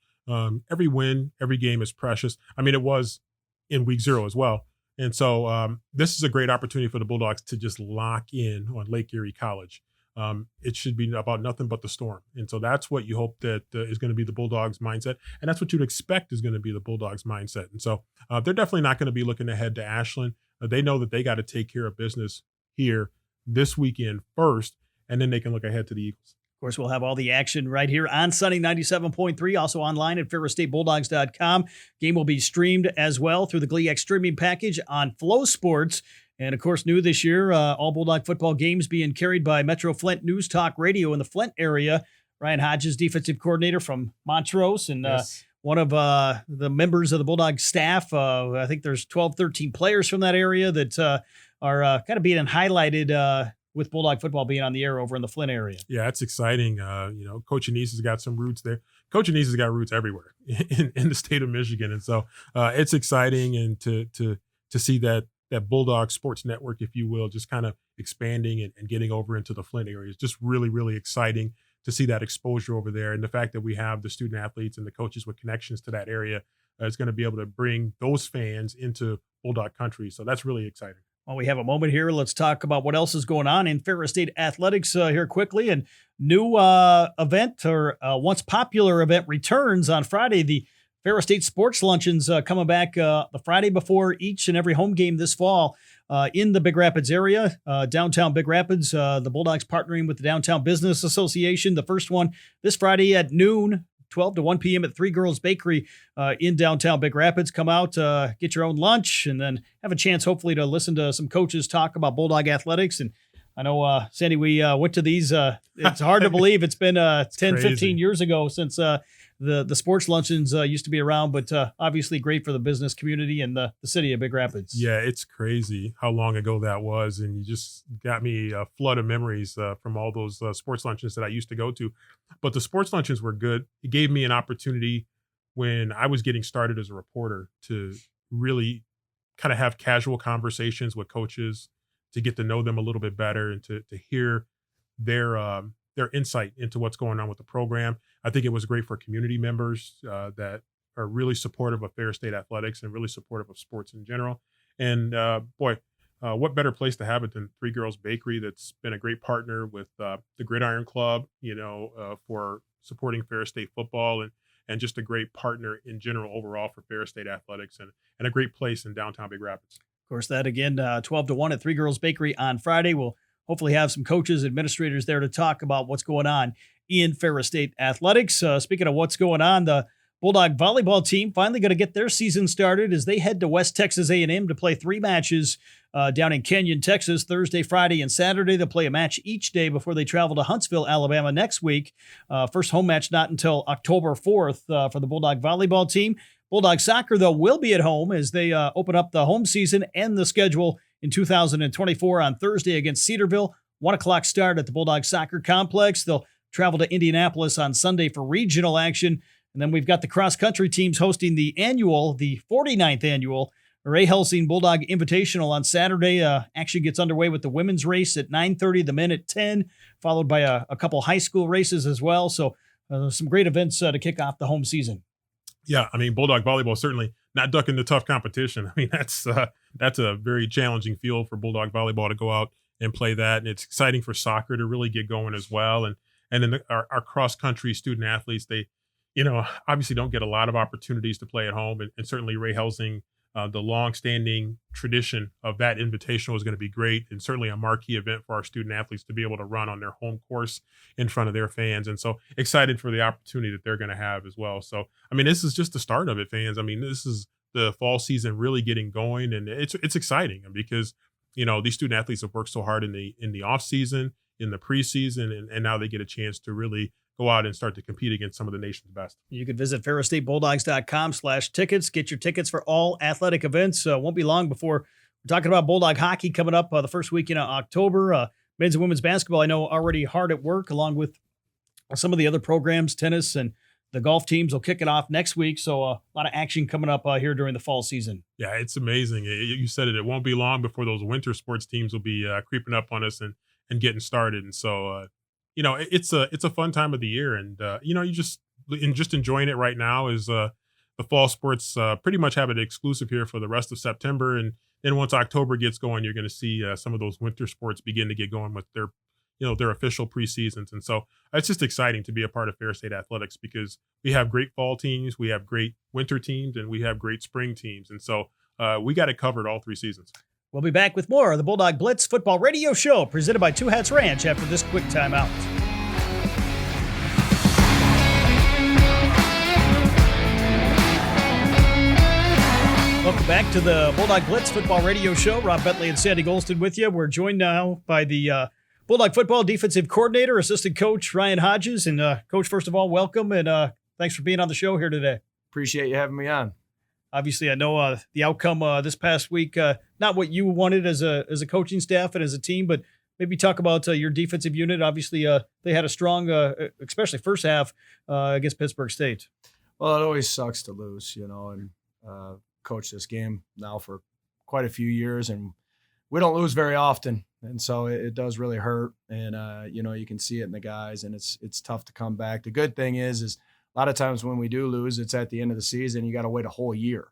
every win, every game is precious. I mean, it was in week 0 as well. And so this is a great opportunity for the Bulldogs to just lock in on Lake Erie College. It should be about nothing but the storm. And so that's what you hope that is going to be the Bulldogs mindset. And that's what you'd expect is going to be the Bulldogs mindset. And so they're definitely not going to be looking ahead to Ashland. They know that they got to take care of business here this weekend first, and then they can look ahead to the Eagles. Of course, we'll have all the action right here on Sunny 97.3, also online at ferrisstatebulldogs.com. Game will be streamed as well through the GleeX streaming package on Flow Sports. And, of course, new this year, all Bulldog football games being carried by Metro Flint News Talk Radio in the Flint area. Ryan Hodges, defensive coordinator from Montrose, and one of the members of the Bulldog staff. I think there's 12, 13 players from that area that are kind of being highlighted with Bulldog football being on the air over in the Flint area. Yeah, it's exciting. Coach Anise has got some roots there. Coach Anise has got roots everywhere in the state of Michigan. And so it's exciting, and to see that Bulldog sports network, if you will, just kind of expanding and getting over into the Flint area is just really, really exciting to see that exposure over there. And the fact that we have the student athletes and the coaches with connections to that area is going to be able to bring those fans into Bulldog country. So that's really exciting. Well, we have a moment here. Let's talk about what else is going on in Ferris State athletics here quickly. And new event, or once popular event, returns on Friday. The Ferris State Sports Luncheons coming back the Friday before each and every home game this fall in the Big Rapids area, downtown Big Rapids. The Bulldogs partnering with the Downtown Business Association. The first one this Friday at noon, 12 to 1 p.m. at Three Girls Bakery in downtown Big Rapids. Come out, get your own lunch, and then have a chance, hopefully, to listen to some coaches talk about Bulldog athletics. And I know, Sandy, we went to these. It's hard to believe it's been 10, crazy. 15 years ago since the sports luncheons used to be around, but obviously great for the business community and the city of Big Rapids. Yeah, it's crazy how long ago that was. And you just got me a flood of memories from all those sports luncheons that I used to go to. But the sports luncheons were good. It gave me an opportunity when I was getting started as a reporter to really kind of have casual conversations with coaches, to get to know them a little bit better, and to hear their insight into what's going on with the program. I think it was great for community members that are really supportive of Ferris State athletics and really supportive of sports in general. And what better place to have it than Three Girls Bakery, that's been a great partner with the Gridiron Club, for supporting Ferris State football, and just a great partner in general overall for Ferris State athletics, and a great place in downtown Big Rapids. Of course, that again, 12 to 1 at Three Girls Bakery on Friday. We'll hopefully have some coaches, administrators there to talk about what's going on in Ferris State athletics. Speaking of what's going on, the Bulldog volleyball team finally going to get their season started as they head to West Texas A&M to play 3 matches down in Kenyon, Texas, Thursday, Friday, and Saturday. They'll play a match each day before they travel to Huntsville, Alabama next week. First home match not until October 4th for the Bulldog volleyball team. Bulldog soccer, though, will be at home as they open up the home season and the schedule in 2024 on Thursday against Cedarville. 1 o'clock start at the Bulldog Soccer Complex. They'll travel to Indianapolis on Sunday for regional action. And then we've got the cross-country teams hosting the 49th annual Ray Helsing Bulldog Invitational on Saturday. Action gets underway with the women's race at 9:30, the men at 10, followed by a couple high school races as well. So some great events to kick off the home season. Yeah, I mean, Bulldog volleyball certainly not ducking the tough competition. I mean, that's a very challenging field for Bulldog volleyball to go out and play that. And it's exciting for soccer to really get going as well. And then our cross-country student athletes, they, obviously don't get a lot of opportunities to play at home. And certainly Ray Helsing, the long-standing tradition of that invitational is going to be great, and certainly a marquee event for our student athletes to be able to run on their home course in front of their fans. And so excited for the opportunity that they're going to have as well. So, I mean, this is just the start of it, fans. I mean, this is the fall season really getting going, and it's exciting because these student athletes have worked so hard in the off season, in the preseason, and now they get a chance to really go out and start to compete against some of the nation's best. You can visit ferrisstatebulldogs.com/tickets. Get your tickets for all athletic events. Won't be long before we're talking about Bulldog hockey coming up the first weekend of October. Men's and women's basketball, I know, already hard at work, along with some of the other programs. Tennis and the golf teams will kick it off next week. So a lot of action coming up here during the fall season. Yeah, it's amazing. You said it. It won't be long before those winter sports teams will be creeping up on us and getting started. And so, it's a fun time of the year. And, you just enjoying it right now is the fall sports pretty much have it exclusive here for the rest of September. And then once October gets going, you're going to see some of those winter sports begin to get going with their official preseasons. And so it's just exciting to be a part of Ferris State Athletics because we have great fall teams, we have great winter teams, and we have great spring teams. And so we got it covered all 3 seasons. We'll be back with more of the Bulldog Blitz Football Radio Show presented by Two Hats Ranch after this quick timeout. Welcome back to the Bulldog Blitz Football Radio Show. Rob Bentley and Sandy Gholston with you. We're joined now by the Bulldog Football Defensive Coordinator, Assistant Coach Ryan Hodges. And Coach, first of all, welcome, and thanks for being on the show here today. Appreciate you having me on. Obviously, I know the outcome this past week, not what you wanted as a coaching staff and as a team, but maybe talk about your defensive unit. Obviously, they had a strong, especially first half against Pittsburgh State. Well, it always sucks to lose, and coach this game now for quite a few years, and we don't lose very often. And so it does really hurt. And, you can see it in the guys, and it's tough to come back. The good thing is a lot of times when we do lose, it's at the end of the season. You got to wait a whole year,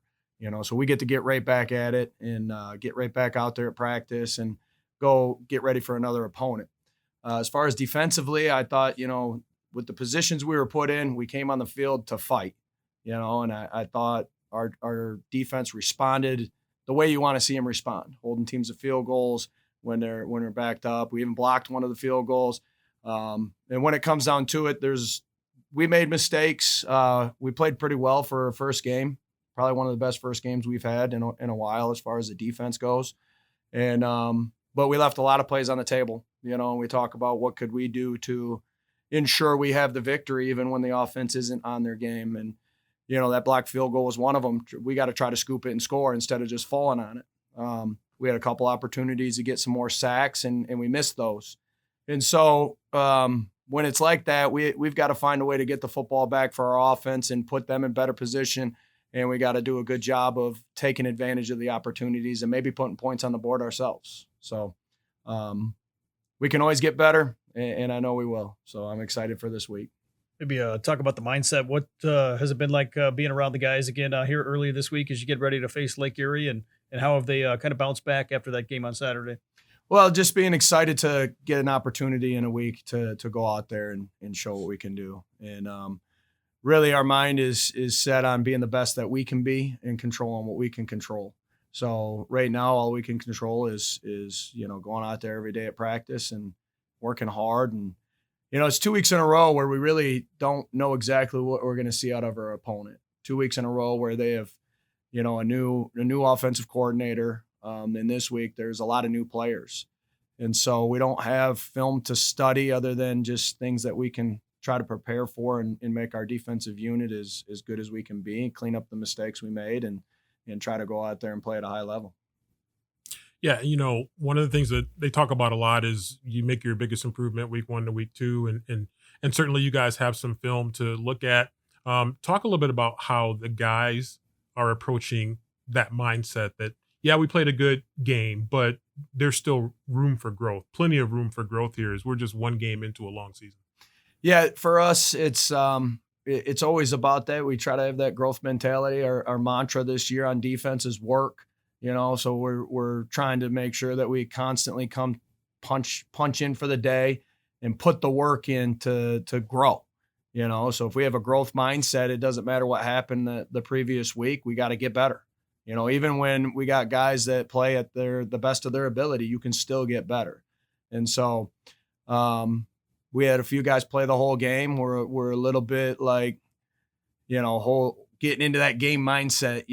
so we get to get right back at it and get right back out there at practice and go get ready for another opponent. As far as defensively, I thought, with the positions we were put in, we came on the field to fight, and I thought our defense responded the way you want to see them respond, holding teams to field goals when they're backed up. We even blocked one of the field goals. And when it comes down to it, we made mistakes. We played pretty well for our first game, probably one of the best first games we've had in a while as far as the defense goes. And but we left a lot of plays on the table, and we talk about what could we do to ensure we have the victory even when the offense isn't on their game. And, that blocked field goal was one of them. We got to try to scoop it and score instead of just falling on it. We had a couple opportunities to get some more sacks, and we missed those. And so when it's like that, we've got to find a way to get the football back for our offense and put them in better position. And we got to do a good job of taking advantage of the opportunities and maybe putting points on the board ourselves. So we can always get better, and I know we will. So I'm excited for this week. Maybe talk about the mindset. What has it been like being around the guys again here earlier this week as you get ready to face Lake Erie, and how have they kind of bounced back after that game on Saturday? Well, just being excited to get an opportunity in a week to go out there and show what we can do. And really our mind is set on being the best that we can be and controlling what we can control. So right now, all we can control is going out there every day at practice and working hard. And, it's 2 weeks in a row where we really don't know exactly what we're going to see out of our opponent. 2 weeks in a row where they have, a new offensive coordinator. And this week there's a lot of new players. And so we don't have film to study other than just things that we can try to prepare for and make our defensive unit as good as we can be and clean up the mistakes we made and try to go out there and play at a high level. Yeah, one of the things that they talk about a lot is you make your biggest improvement week 1 to week 2, and certainly you guys have some film to look at. Talk a little bit about how the guys are approaching that mindset that, yeah, we played a good game, but there's still room for growth, plenty of room for growth here as we're just one game into a long season. Yeah, for us, it's always about that. We try to have that growth mentality. Our mantra this year on defense is work. So we're trying to make sure that we constantly come punch in for the day and put the work in to grow. So if we have a growth mindset, it doesn't matter what happened the previous week. We got to get better. Even when we got guys that play at the best of their ability, you can still get better. And so we had a few guys play the whole game. We're a little bit like, getting into that game mindset,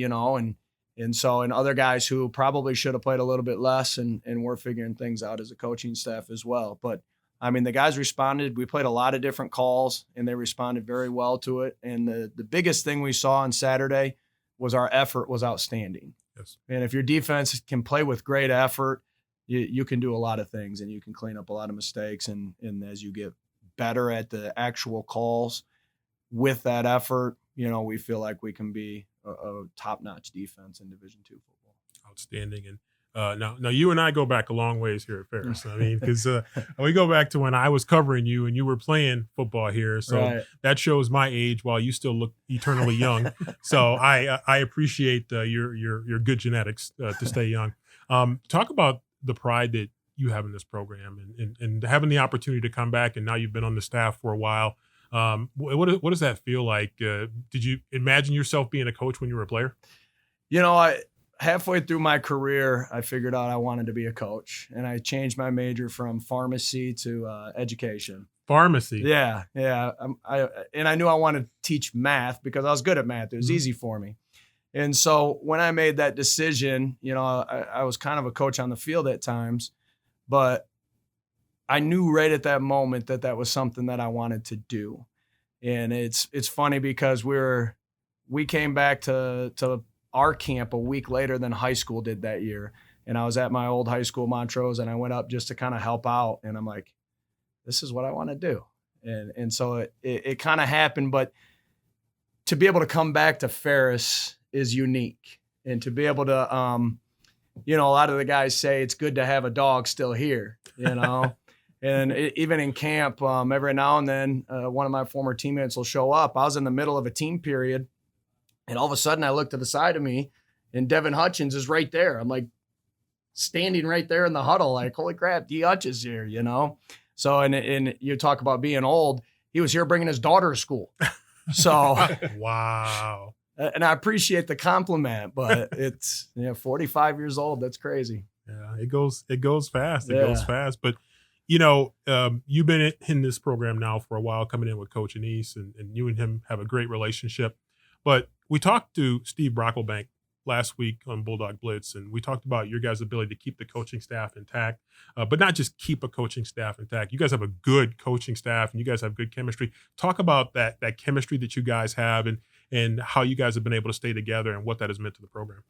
and so other guys who probably should have played a little bit less, and we're figuring things out as a coaching staff as well. But I mean, the guys responded. We played a lot of different calls, and they responded very well to it. And the biggest thing we saw on Saturday was our effort was outstanding. Yes. And if your defense can play with great effort, you can do a lot of things, and you can clean up a lot of mistakes. And as you get better at the actual calls with that effort, we feel like we can be a top-notch defense in Division II football. Outstanding. And now you and I go back a long ways here at Ferris. I mean, because we go back to when I was covering you and you were playing football here. So Right. that shows my age while you still look eternally young. So I appreciate your good genetics to stay young. Talk about the pride that you have in this program and having the opportunity to come back, and now you've been on the staff for a while. What does that feel like? Did you imagine yourself being a coach when you were a player? Halfway through my career, I figured out I wanted to be a coach, and I changed my major from pharmacy to education. Pharmacy. Yeah. I knew I wanted to teach math because I was good at math. It was easy for me. And so when I made that decision, I was kind of a coach on the field at times, but I knew right at that moment that was something that I wanted to do. And it's funny because we came back to our camp a week later than high school did that year. And I was at my old high school, Montrose, and I went up just to kind of help out. And I'm like, this is what I want to do. And so it kind of happened, but to be able to come back to Ferris is unique. And to be able to, a lot of the guys say it's good to have a dog still here, And even in camp, every now and then, one of my former teammates will show up. I was in the middle of a team period, and all of a sudden I look to the side of me, and Devin Hutchins is right there. I'm like standing right there in the huddle, like, holy crap, D. Hutch is here, So, and you talk about being old, he was here bringing his daughter to school. So, Wow. And I appreciate the compliment, but it's 45 years old. That's crazy. Yeah, it goes fast. It Yeah. goes fast. But you've been in this program now for a while, coming in with Coach Anise, and you and him have a great relationship. But we talked to Steve Brocklebank last week on Bulldog Blitz, and we talked about your guys' ability to keep the coaching staff intact, but not just keep a coaching staff intact. You guys have a good coaching staff, and you guys have good chemistry. Talk about that chemistry that you guys have, and how you guys have been able to stay together and what that has meant to the program.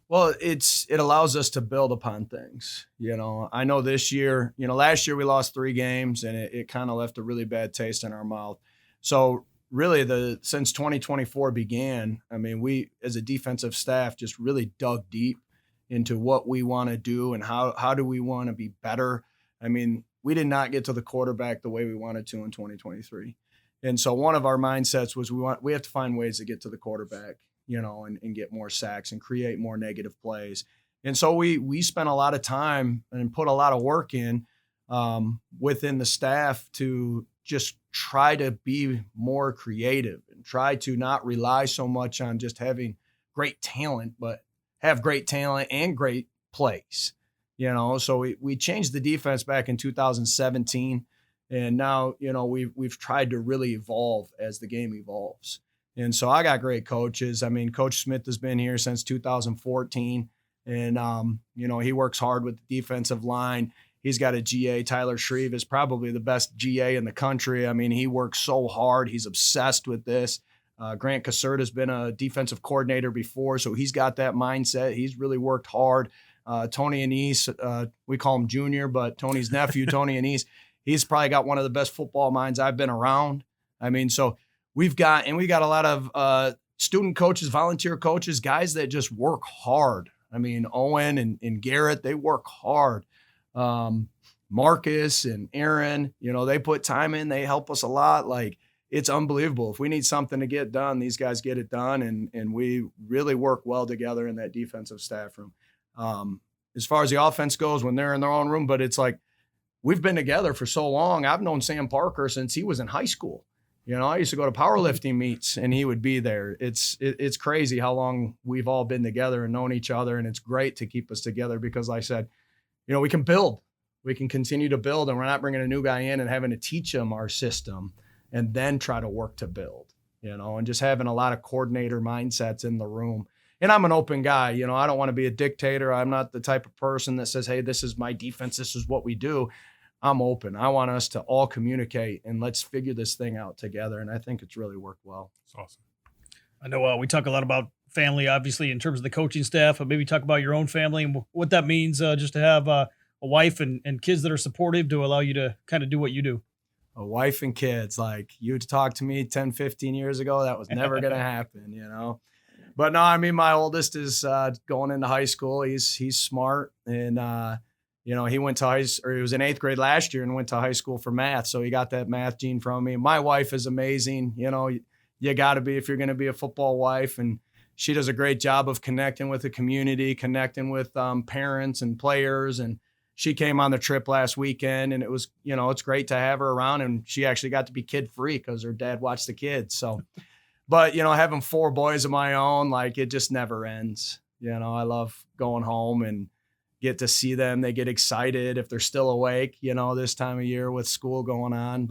Well, it allows us to build upon things. I know this year, last year we lost 3 games, and it kind of left a really bad taste in our mouth. So really since 2024 began, I mean, we as a defensive staff just really dug deep into what we want to do and how do we want to be better. I mean, we did not get to the quarterback the way we wanted to in 2023. And so one of our mindsets was we have to find ways to get to the quarterback, and get more sacks and create more negative plays. And so we spent a lot of time and put a lot of work in within the staff to just try to be more creative and try to not rely so much on just having great talent, but have great talent and great plays, So we changed the defense back in 2017. And now, we've tried to really evolve as the game evolves. And so I got great coaches. I mean, Coach Smith has been here since 2014. And, he works hard with the defensive line. He's got a GA. Tyler Shreve is probably the best GA in the country. I mean, he works so hard. He's obsessed with this. Grant Caserta has been a defensive coordinator before, so he's got that mindset. He's really worked hard. Tony Anise, we call him Junior, but Tony's nephew, Tony Anise, he's probably got one of the best football minds I've been around. I mean, so we got a lot of student coaches, volunteer coaches, guys that just work hard. I mean, Owen and Garrett, they work hard. Marcus and Aaron, they put time in, they help us a lot. Like, it's unbelievable. If we need something to get done, these guys get it done. And we really work well together in that defensive staff room. As far as the offense goes, when they're in their own room, but it's like, we've been together for so long. I've known Sam Parker since he was in high school. I used to go to powerlifting meets and he would be there. It's crazy how long we've all been together and known each other. And it's great to keep us together because, like I said, we can build. We can continue to build, and we're not bringing a new guy in and having to teach him our system and then try to work to build. and just having a lot of coordinator mindsets in the room. And I'm an open guy, I don't want to be a dictator. I'm not the type of person that says, hey, this is my defense, this is what we do. I'm open. I want us to all communicate and let's figure this thing out together. And I think it's really worked well. It's awesome. I know we talk a lot about family, obviously, in terms of the coaching staff, but maybe talk about your own family and what that means just to have a wife and kids that are supportive to allow you to kind of do what you do. A wife and kids, like you talked to me 10, 15 years ago, that was never going to happen, But no, I mean, my oldest is going into high school. He's smart, and he went to he was in 8th grade last year and went to high school for math, so he got that math gene from me. My wife is amazing. You got to be if you're going to be a football wife, and she does a great job of connecting with the community, connecting with parents and players. And she came on the trip last weekend, and it was, it's great to have her around. And she actually got to be kid free because her dad watched the kids. So, but having 4 boys of my own, like it just never ends. I love going home and get to see them. They get excited if they're still awake, this time of year with school going on.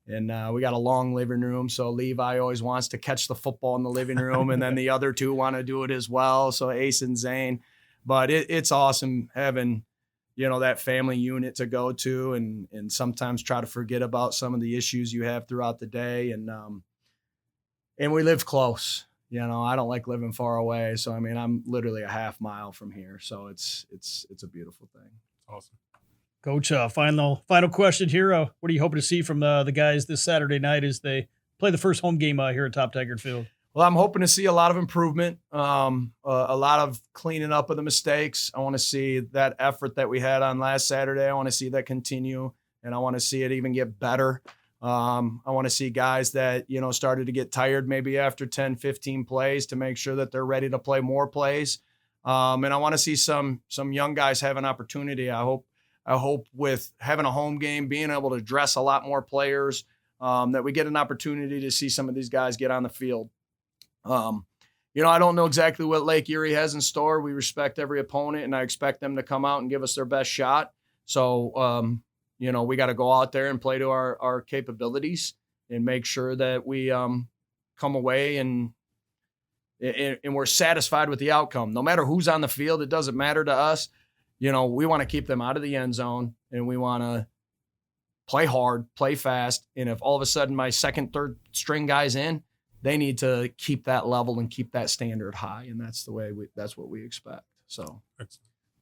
And we got a long living room. So Levi always wants to catch the football in the living room. And then the other 2 want to do it as well. So Ace and Zane. But it's awesome having, that family unit to go to and sometimes try to forget about some of the issues you have throughout the day. And we live close. I don't like living far away. So, I mean, I'm literally a half mile from here. So it's a beautiful thing. Awesome. Coach, final question here. What are you hoping to see from the guys this Saturday night as they play the first home game here at Top Taggart Field? Well, I'm hoping to see a lot of improvement, a lot of cleaning up of the mistakes. I want to see that effort that we had on last Saturday. I want to see that continue, and I want to see it even get better. I want to see guys that, started to get tired maybe after 10, 15 plays to make sure that they're ready to play more plays. And I want to see some young guys have an opportunity. I hope with having a home game, being able to dress a lot more players, that we get an opportunity to see some of these guys get on the field. I don't know exactly what Lake Erie has in store. We respect every opponent, and I expect them to come out and give us their best shot. So, we got to go out there and play to our capabilities and make sure that we come away and we're satisfied with the outcome. No matter who's on the field, it doesn't matter to us. We want to keep them out of the end zone, and we want to play hard, play fast. And if all of a sudden my second, third string guy's in, they need to keep that level and keep that standard high. And that's what we expect. So,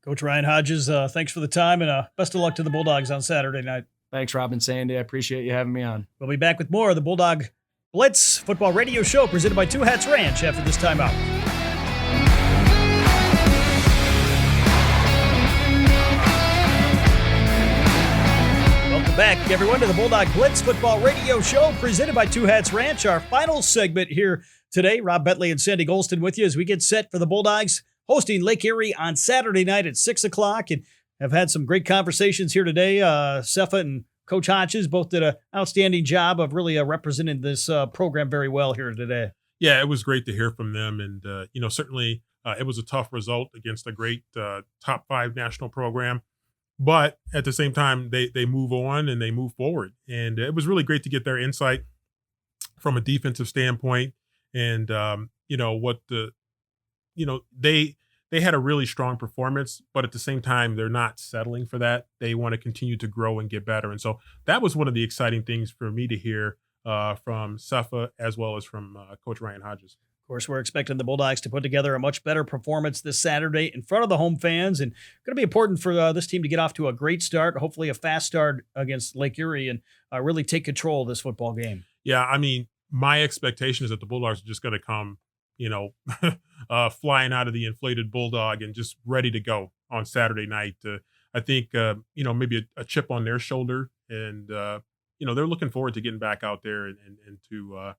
Coach Ryan Hodges, thanks for the time, and best of luck to the Bulldogs on Saturday night. Thanks, Rob and Sandy. I appreciate you having me on. We'll be back with more of the Bulldog Blitz Football Radio Show presented by Two Hats Ranch after this timeout. Welcome back, everyone, to the Bulldog Blitz Football Radio Show presented by Two Hats Ranch. Our final segment here today. Rob Bentley and Sandy Gholston with you as we get set for the Bulldogs hosting Lake Erie on Saturday night at 6 o'clock. And have had some great conversations here today. Sefa and Coach Hodges both did an outstanding job of really representing this program very well here today. Yeah, it was great to hear from them. And, certainly it was a tough result against a great top 5 national program. But at the same time, they move on and they move forward. And it was really great to get their insight from a defensive standpoint. And, they had a really strong performance, but at the same time, they're not settling for that. They want to continue to grow and get better. And so that was one of the exciting things for me to hear from Sefa as well as from Coach Ryan Hodges. Of course, we're expecting the Bulldogs to put together a much better performance this Saturday in front of the home fans, and going to be important for this team to get off to a great start, hopefully a fast start against Lake Erie, and really take control of this football game. Yeah, I mean, my expectation is that the Bulldogs are just going to come, flying out of the inflated Bulldog and just ready to go on Saturday night. I think, maybe a chip on their shoulder, and, they're looking forward to getting back out there and to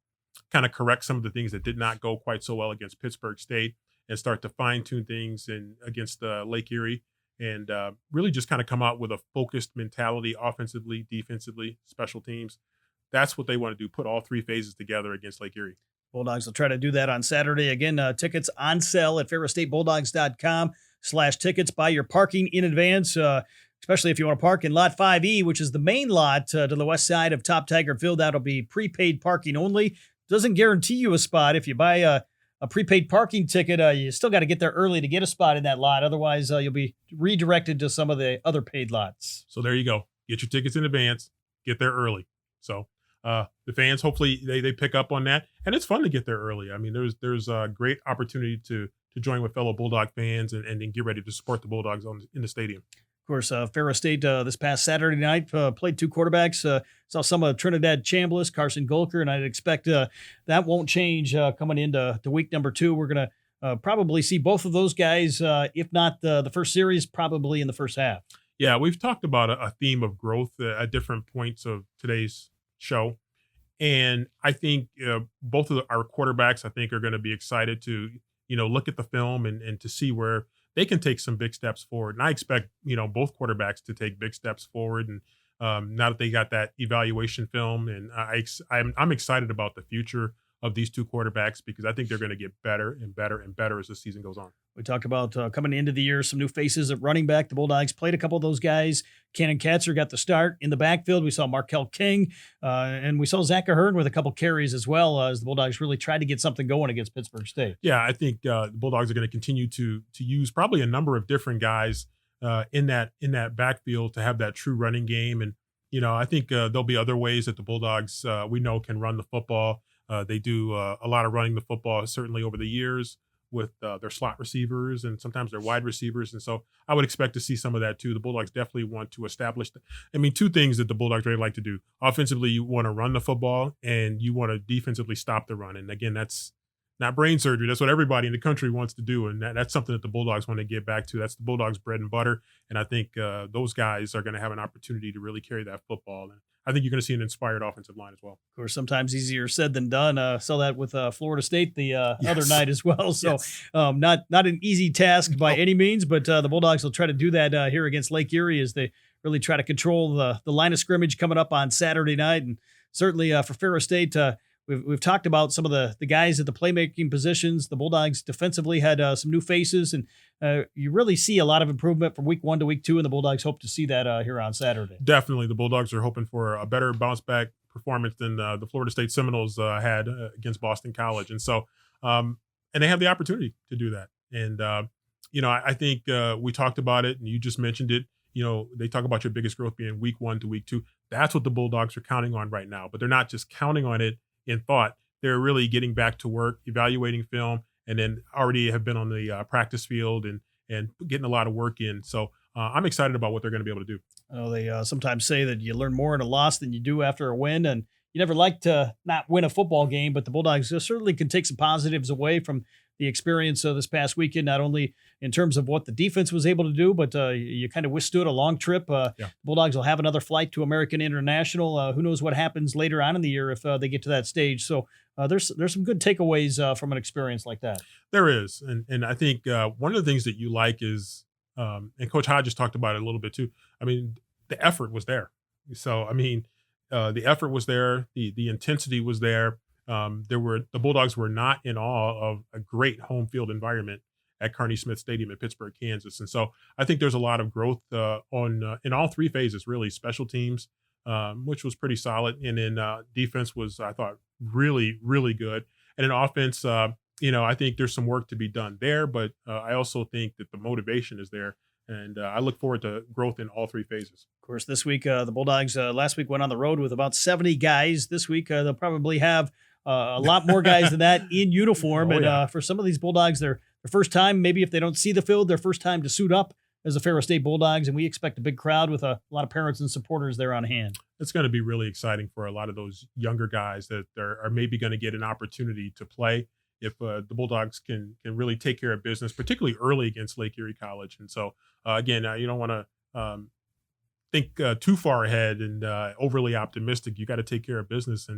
kind of correct some of the things that did not go quite so well against Pittsburgh State and start to fine tune things against Lake Erie and really just kind of come out with a focused mentality, offensively, defensively, special teams. That's what they want to do. Put all 3 phases together against Lake Erie. Bulldogs will try to do that on Saturday. Again, tickets on sale at ferrostatebulldogs.com/tickets. Buy your parking in advance, especially if you want to park in Lot 5E, which is the main lot to the west side of Top Taggart Field. That'll be prepaid parking only. doesn't guarantee you a spot. If you buy a prepaid parking ticket, you still got to get there early to get a spot in that lot. Otherwise, you'll be redirected to some of the other paid lots. So there you go. Get your tickets in advance. Get there early. So the fans, hopefully they pick up on that. And it's fun to get there early. I mean, there's a great opportunity to join with fellow Bulldog fans and get ready to support the Bulldogs in the stadium. Of course, Ferro State this past Saturday night played two quarterbacks. Saw some of Trinidad Chambliss, Carson Golker, and I'd expect that won't change coming into week number 2. We're going to probably see both of those guys, if not the first series, probably in the first half. Yeah, we've talked about a theme of growth at different points of today's show. And I think both of our quarterbacks, I think, are going to be excited to, look at the film and to see where they can take some big steps forward. And I expect, both quarterbacks to take big steps forward. And now that they got that evaluation film, and I'm excited about the future of these two quarterbacks because I think they're going to get better and better and better as the season goes on. We talked about coming into the year, some new faces at running back. The Bulldogs played a couple of those guys. Cannon Katzer got the start in the backfield. We saw Markel King, and we saw Zach Ahern with a couple carries as well as the Bulldogs really tried to get something going against Pittsburgh State. Yeah, I think the Bulldogs are going to continue to use probably a number of different guys in that backfield to have that true running game. And, I think there'll be other ways that the Bulldogs we know can run the football. They do a lot of running the football, certainly over the years with their slot receivers and sometimes their wide receivers. And so I would expect to see some of that too. The Bulldogs definitely want to establish two things that the Bulldogs really like to do. Offensively, you want to run the football and you want to defensively stop the run. And again, that's not brain surgery. That's what everybody in the country wants to do. And that's something that the Bulldogs want to get back to. That's the Bulldogs' bread and butter. And I think those guys are going to have an opportunity to really carry that football. And I think you're going to see an inspired offensive line as well. Of course, sometimes easier said than done. Saw that with Florida State the other night as well. So yes. Not an easy task by any means, but the Bulldogs will try to do that here against Lake Erie as they really try to control the line of scrimmage coming up on Saturday night. And certainly for Ferro State, We've talked about some of the guys at the playmaking positions. The Bulldogs defensively had some new faces, and you really see a lot of improvement from week 1 to week 2, and the Bulldogs hope to see that here on Saturday. Definitely. The Bulldogs are hoping for a better bounce-back performance than the Florida State Seminoles had against Boston College. And so and they have the opportunity to do that. And, I think we talked about it, and you just mentioned it. They talk about your biggest growth being week 1 to week 2. That's what the Bulldogs are counting on right now. But they're not just counting on it in thought. They're really getting back to work, evaluating film, and then already have been on the practice field and getting a lot of work in. So I'm excited about what they're going to be able to do. They sometimes say that you learn more in a loss than you do after a win, and you never like to not win a football game, but the Bulldogs certainly can take some positives away from the experience this past weekend, not only in terms of what the defense was able to do, but you kind of withstood a long trip. Bulldogs will have another flight to American International. Who knows what happens later on in the year if they get to that stage. So there's some good takeaways from an experience like that. There is. And I think one of the things that you like is, and Coach Hodges talked about it a little bit too. The effort was there. So, the effort was there. The intensity was there. The Bulldogs were not in awe of a great home field environment at Carney Smith Stadium in Pittsburgh, Kansas. And so I think there's a lot of growth in all 3 phases, really. Special teams, which was pretty solid. And then defense was, I thought, really, really good. And in offense, I think there's some work to be done there, but I also think that the motivation is there. And I look forward to growth in all 3 phases. Of course, this week, the Bulldogs last week went on the road with about 70 guys. This week, they'll probably have a lot more guys than that in uniform. For some of these Bulldogs, their first time, maybe if they don't see the field, their first time to suit up as the Ferro State Bulldogs. And we expect a big crowd with a lot of parents and supporters there on hand. It's going to be really exciting for a lot of those younger guys that are maybe going to get an opportunity to play if the Bulldogs can really take care of business, particularly early against Lake Erie College. And so, again, you don't want to think too far ahead and overly optimistic. You got to take care of business.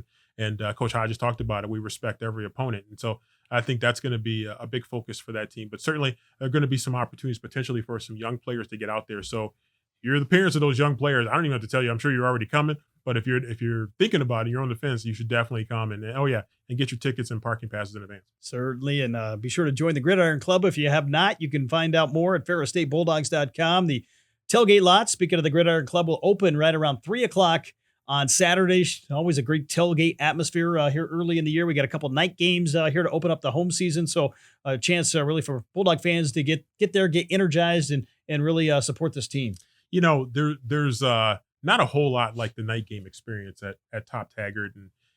And Coach Hodges talked about it. We respect every opponent. And so I think that's going to be a big focus for that team. But certainly there are going to be some opportunities potentially for some young players to get out there. So you're the parents of those young players. I don't even have to tell you. I'm sure you're already coming. But if you're thinking about it, you're on the fence, you should definitely come and get your tickets and parking passes in advance. Certainly. And be sure to join the Gridiron Club. If you have not, you can find out more at ferrostatebulldogs.com. The tailgate lot, speaking of the Gridiron Club, will open right around 3 o'clock on Saturday. Always a great tailgate atmosphere here early in the year. We got a couple night games here to open up the home season. So a chance really for Bulldog fans to get there, get energized, and really support this team. There's not a whole lot like the night game experience at Top Taggart.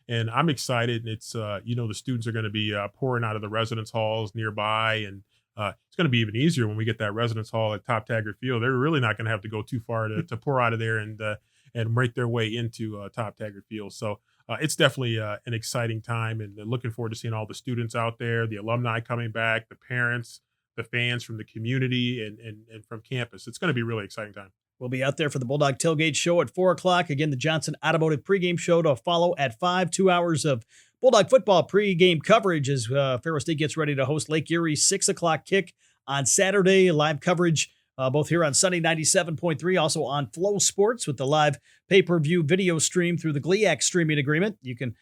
And I'm excited. And it's, the students are going to be pouring out of the residence halls nearby. And it's going to be even easier when we get that residence hall at Top Taggart Field. They're really not going to have to go too far to pour out of there and make their way into Top Taggart Field. So it's definitely an exciting time, and looking forward to seeing all the students out there, the alumni coming back, the parents, the fans from the community and from campus. It's going to be a really exciting time. We'll be out there for the Bulldog Tailgate Show at 4 o'clock. Again, the Johnson Automotive pregame show to follow at 5, 2 hours of Bulldog football pregame coverage as Ferro State gets ready to host Lake Erie, 6 o'clock kick on Saturday. Live coverage both here on Sunny 97.3, also on Flow Sports with the live pay-per-view video stream through the GLIAC streaming agreement. You can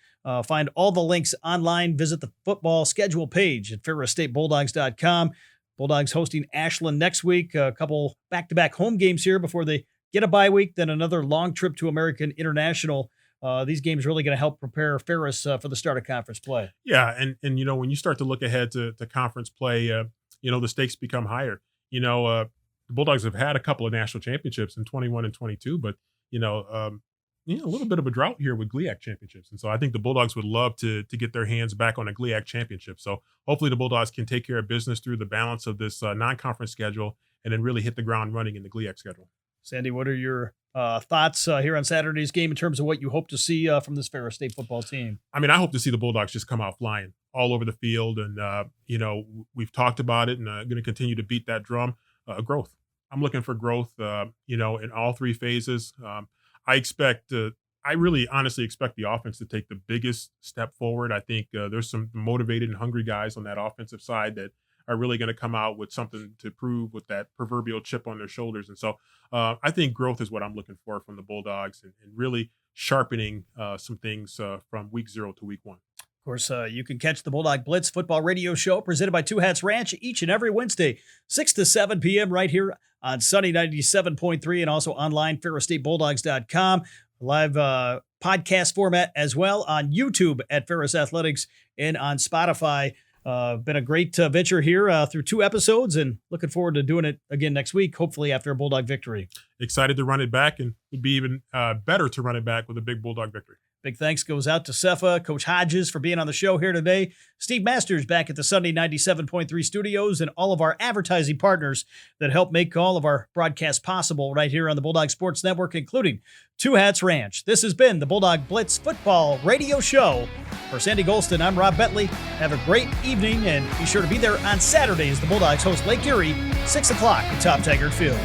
find all the links online. Visit the football schedule page at ferrostatebulldogs.com. Bulldogs hosting Ashland next week. A couple back-to-back home games here before they get a bye week, then another long trip to American International. These games really going to help prepare Ferris for the start of conference play. Yeah, and when you start to look ahead to conference play, the stakes become higher. The Bulldogs have had a couple of national championships in 21 and 22, but a little bit of a drought here with GLIAC championships. And so I think the Bulldogs would love to get their hands back on a GLIAC championship. So hopefully the Bulldogs can take care of business through the balance of this non-conference schedule and then really hit the ground running in the GLIAC schedule. Sandy, what are your thoughts here on Saturday's game in terms of what you hope to see from this Ferro State football team? I mean, I hope to see the Bulldogs just come out flying all over the field. And, we've talked about it and going to continue to beat that drum. Growth. I'm looking for growth, in all three phases. I really honestly expect the offense to take the biggest step forward. I think there's some motivated and hungry guys on that offensive side that are really going to come out with something to prove with that proverbial chip on their shoulders. And so I think growth is what I'm looking for from the Bulldogs and really sharpening some things from week 0 to week 1. Of course, you can catch the Bulldog Blitz Football Radio Show presented by Two Hats Ranch each and every Wednesday, 6 to 7 p.m. right here on Sunny 97.3 and also online, ferrostatebulldogs.com. Live podcast format as well on YouTube at Ferris Athletics and on Spotify. Been a great venture here through 2 episodes and looking forward to doing it again next week, hopefully after a Bulldog victory. Excited to run it back, and it'd be even better to run it back with a big Bulldog victory. Big thanks goes out to Sefa, Coach Hodges for being on the show here today. Steve Masters back at the Sunday 97.3 studios and all of our advertising partners that help make all of our broadcasts possible right here on the Bulldog Sports Network, including Two Hats Ranch. This has been the Bulldog Blitz Football Radio Show. For Sandy Gholston, I'm Rob Bentley. Have a great evening and be sure to be there on Saturday as the Bulldogs host Lake Erie, 6 o'clock at Top Taggart Field.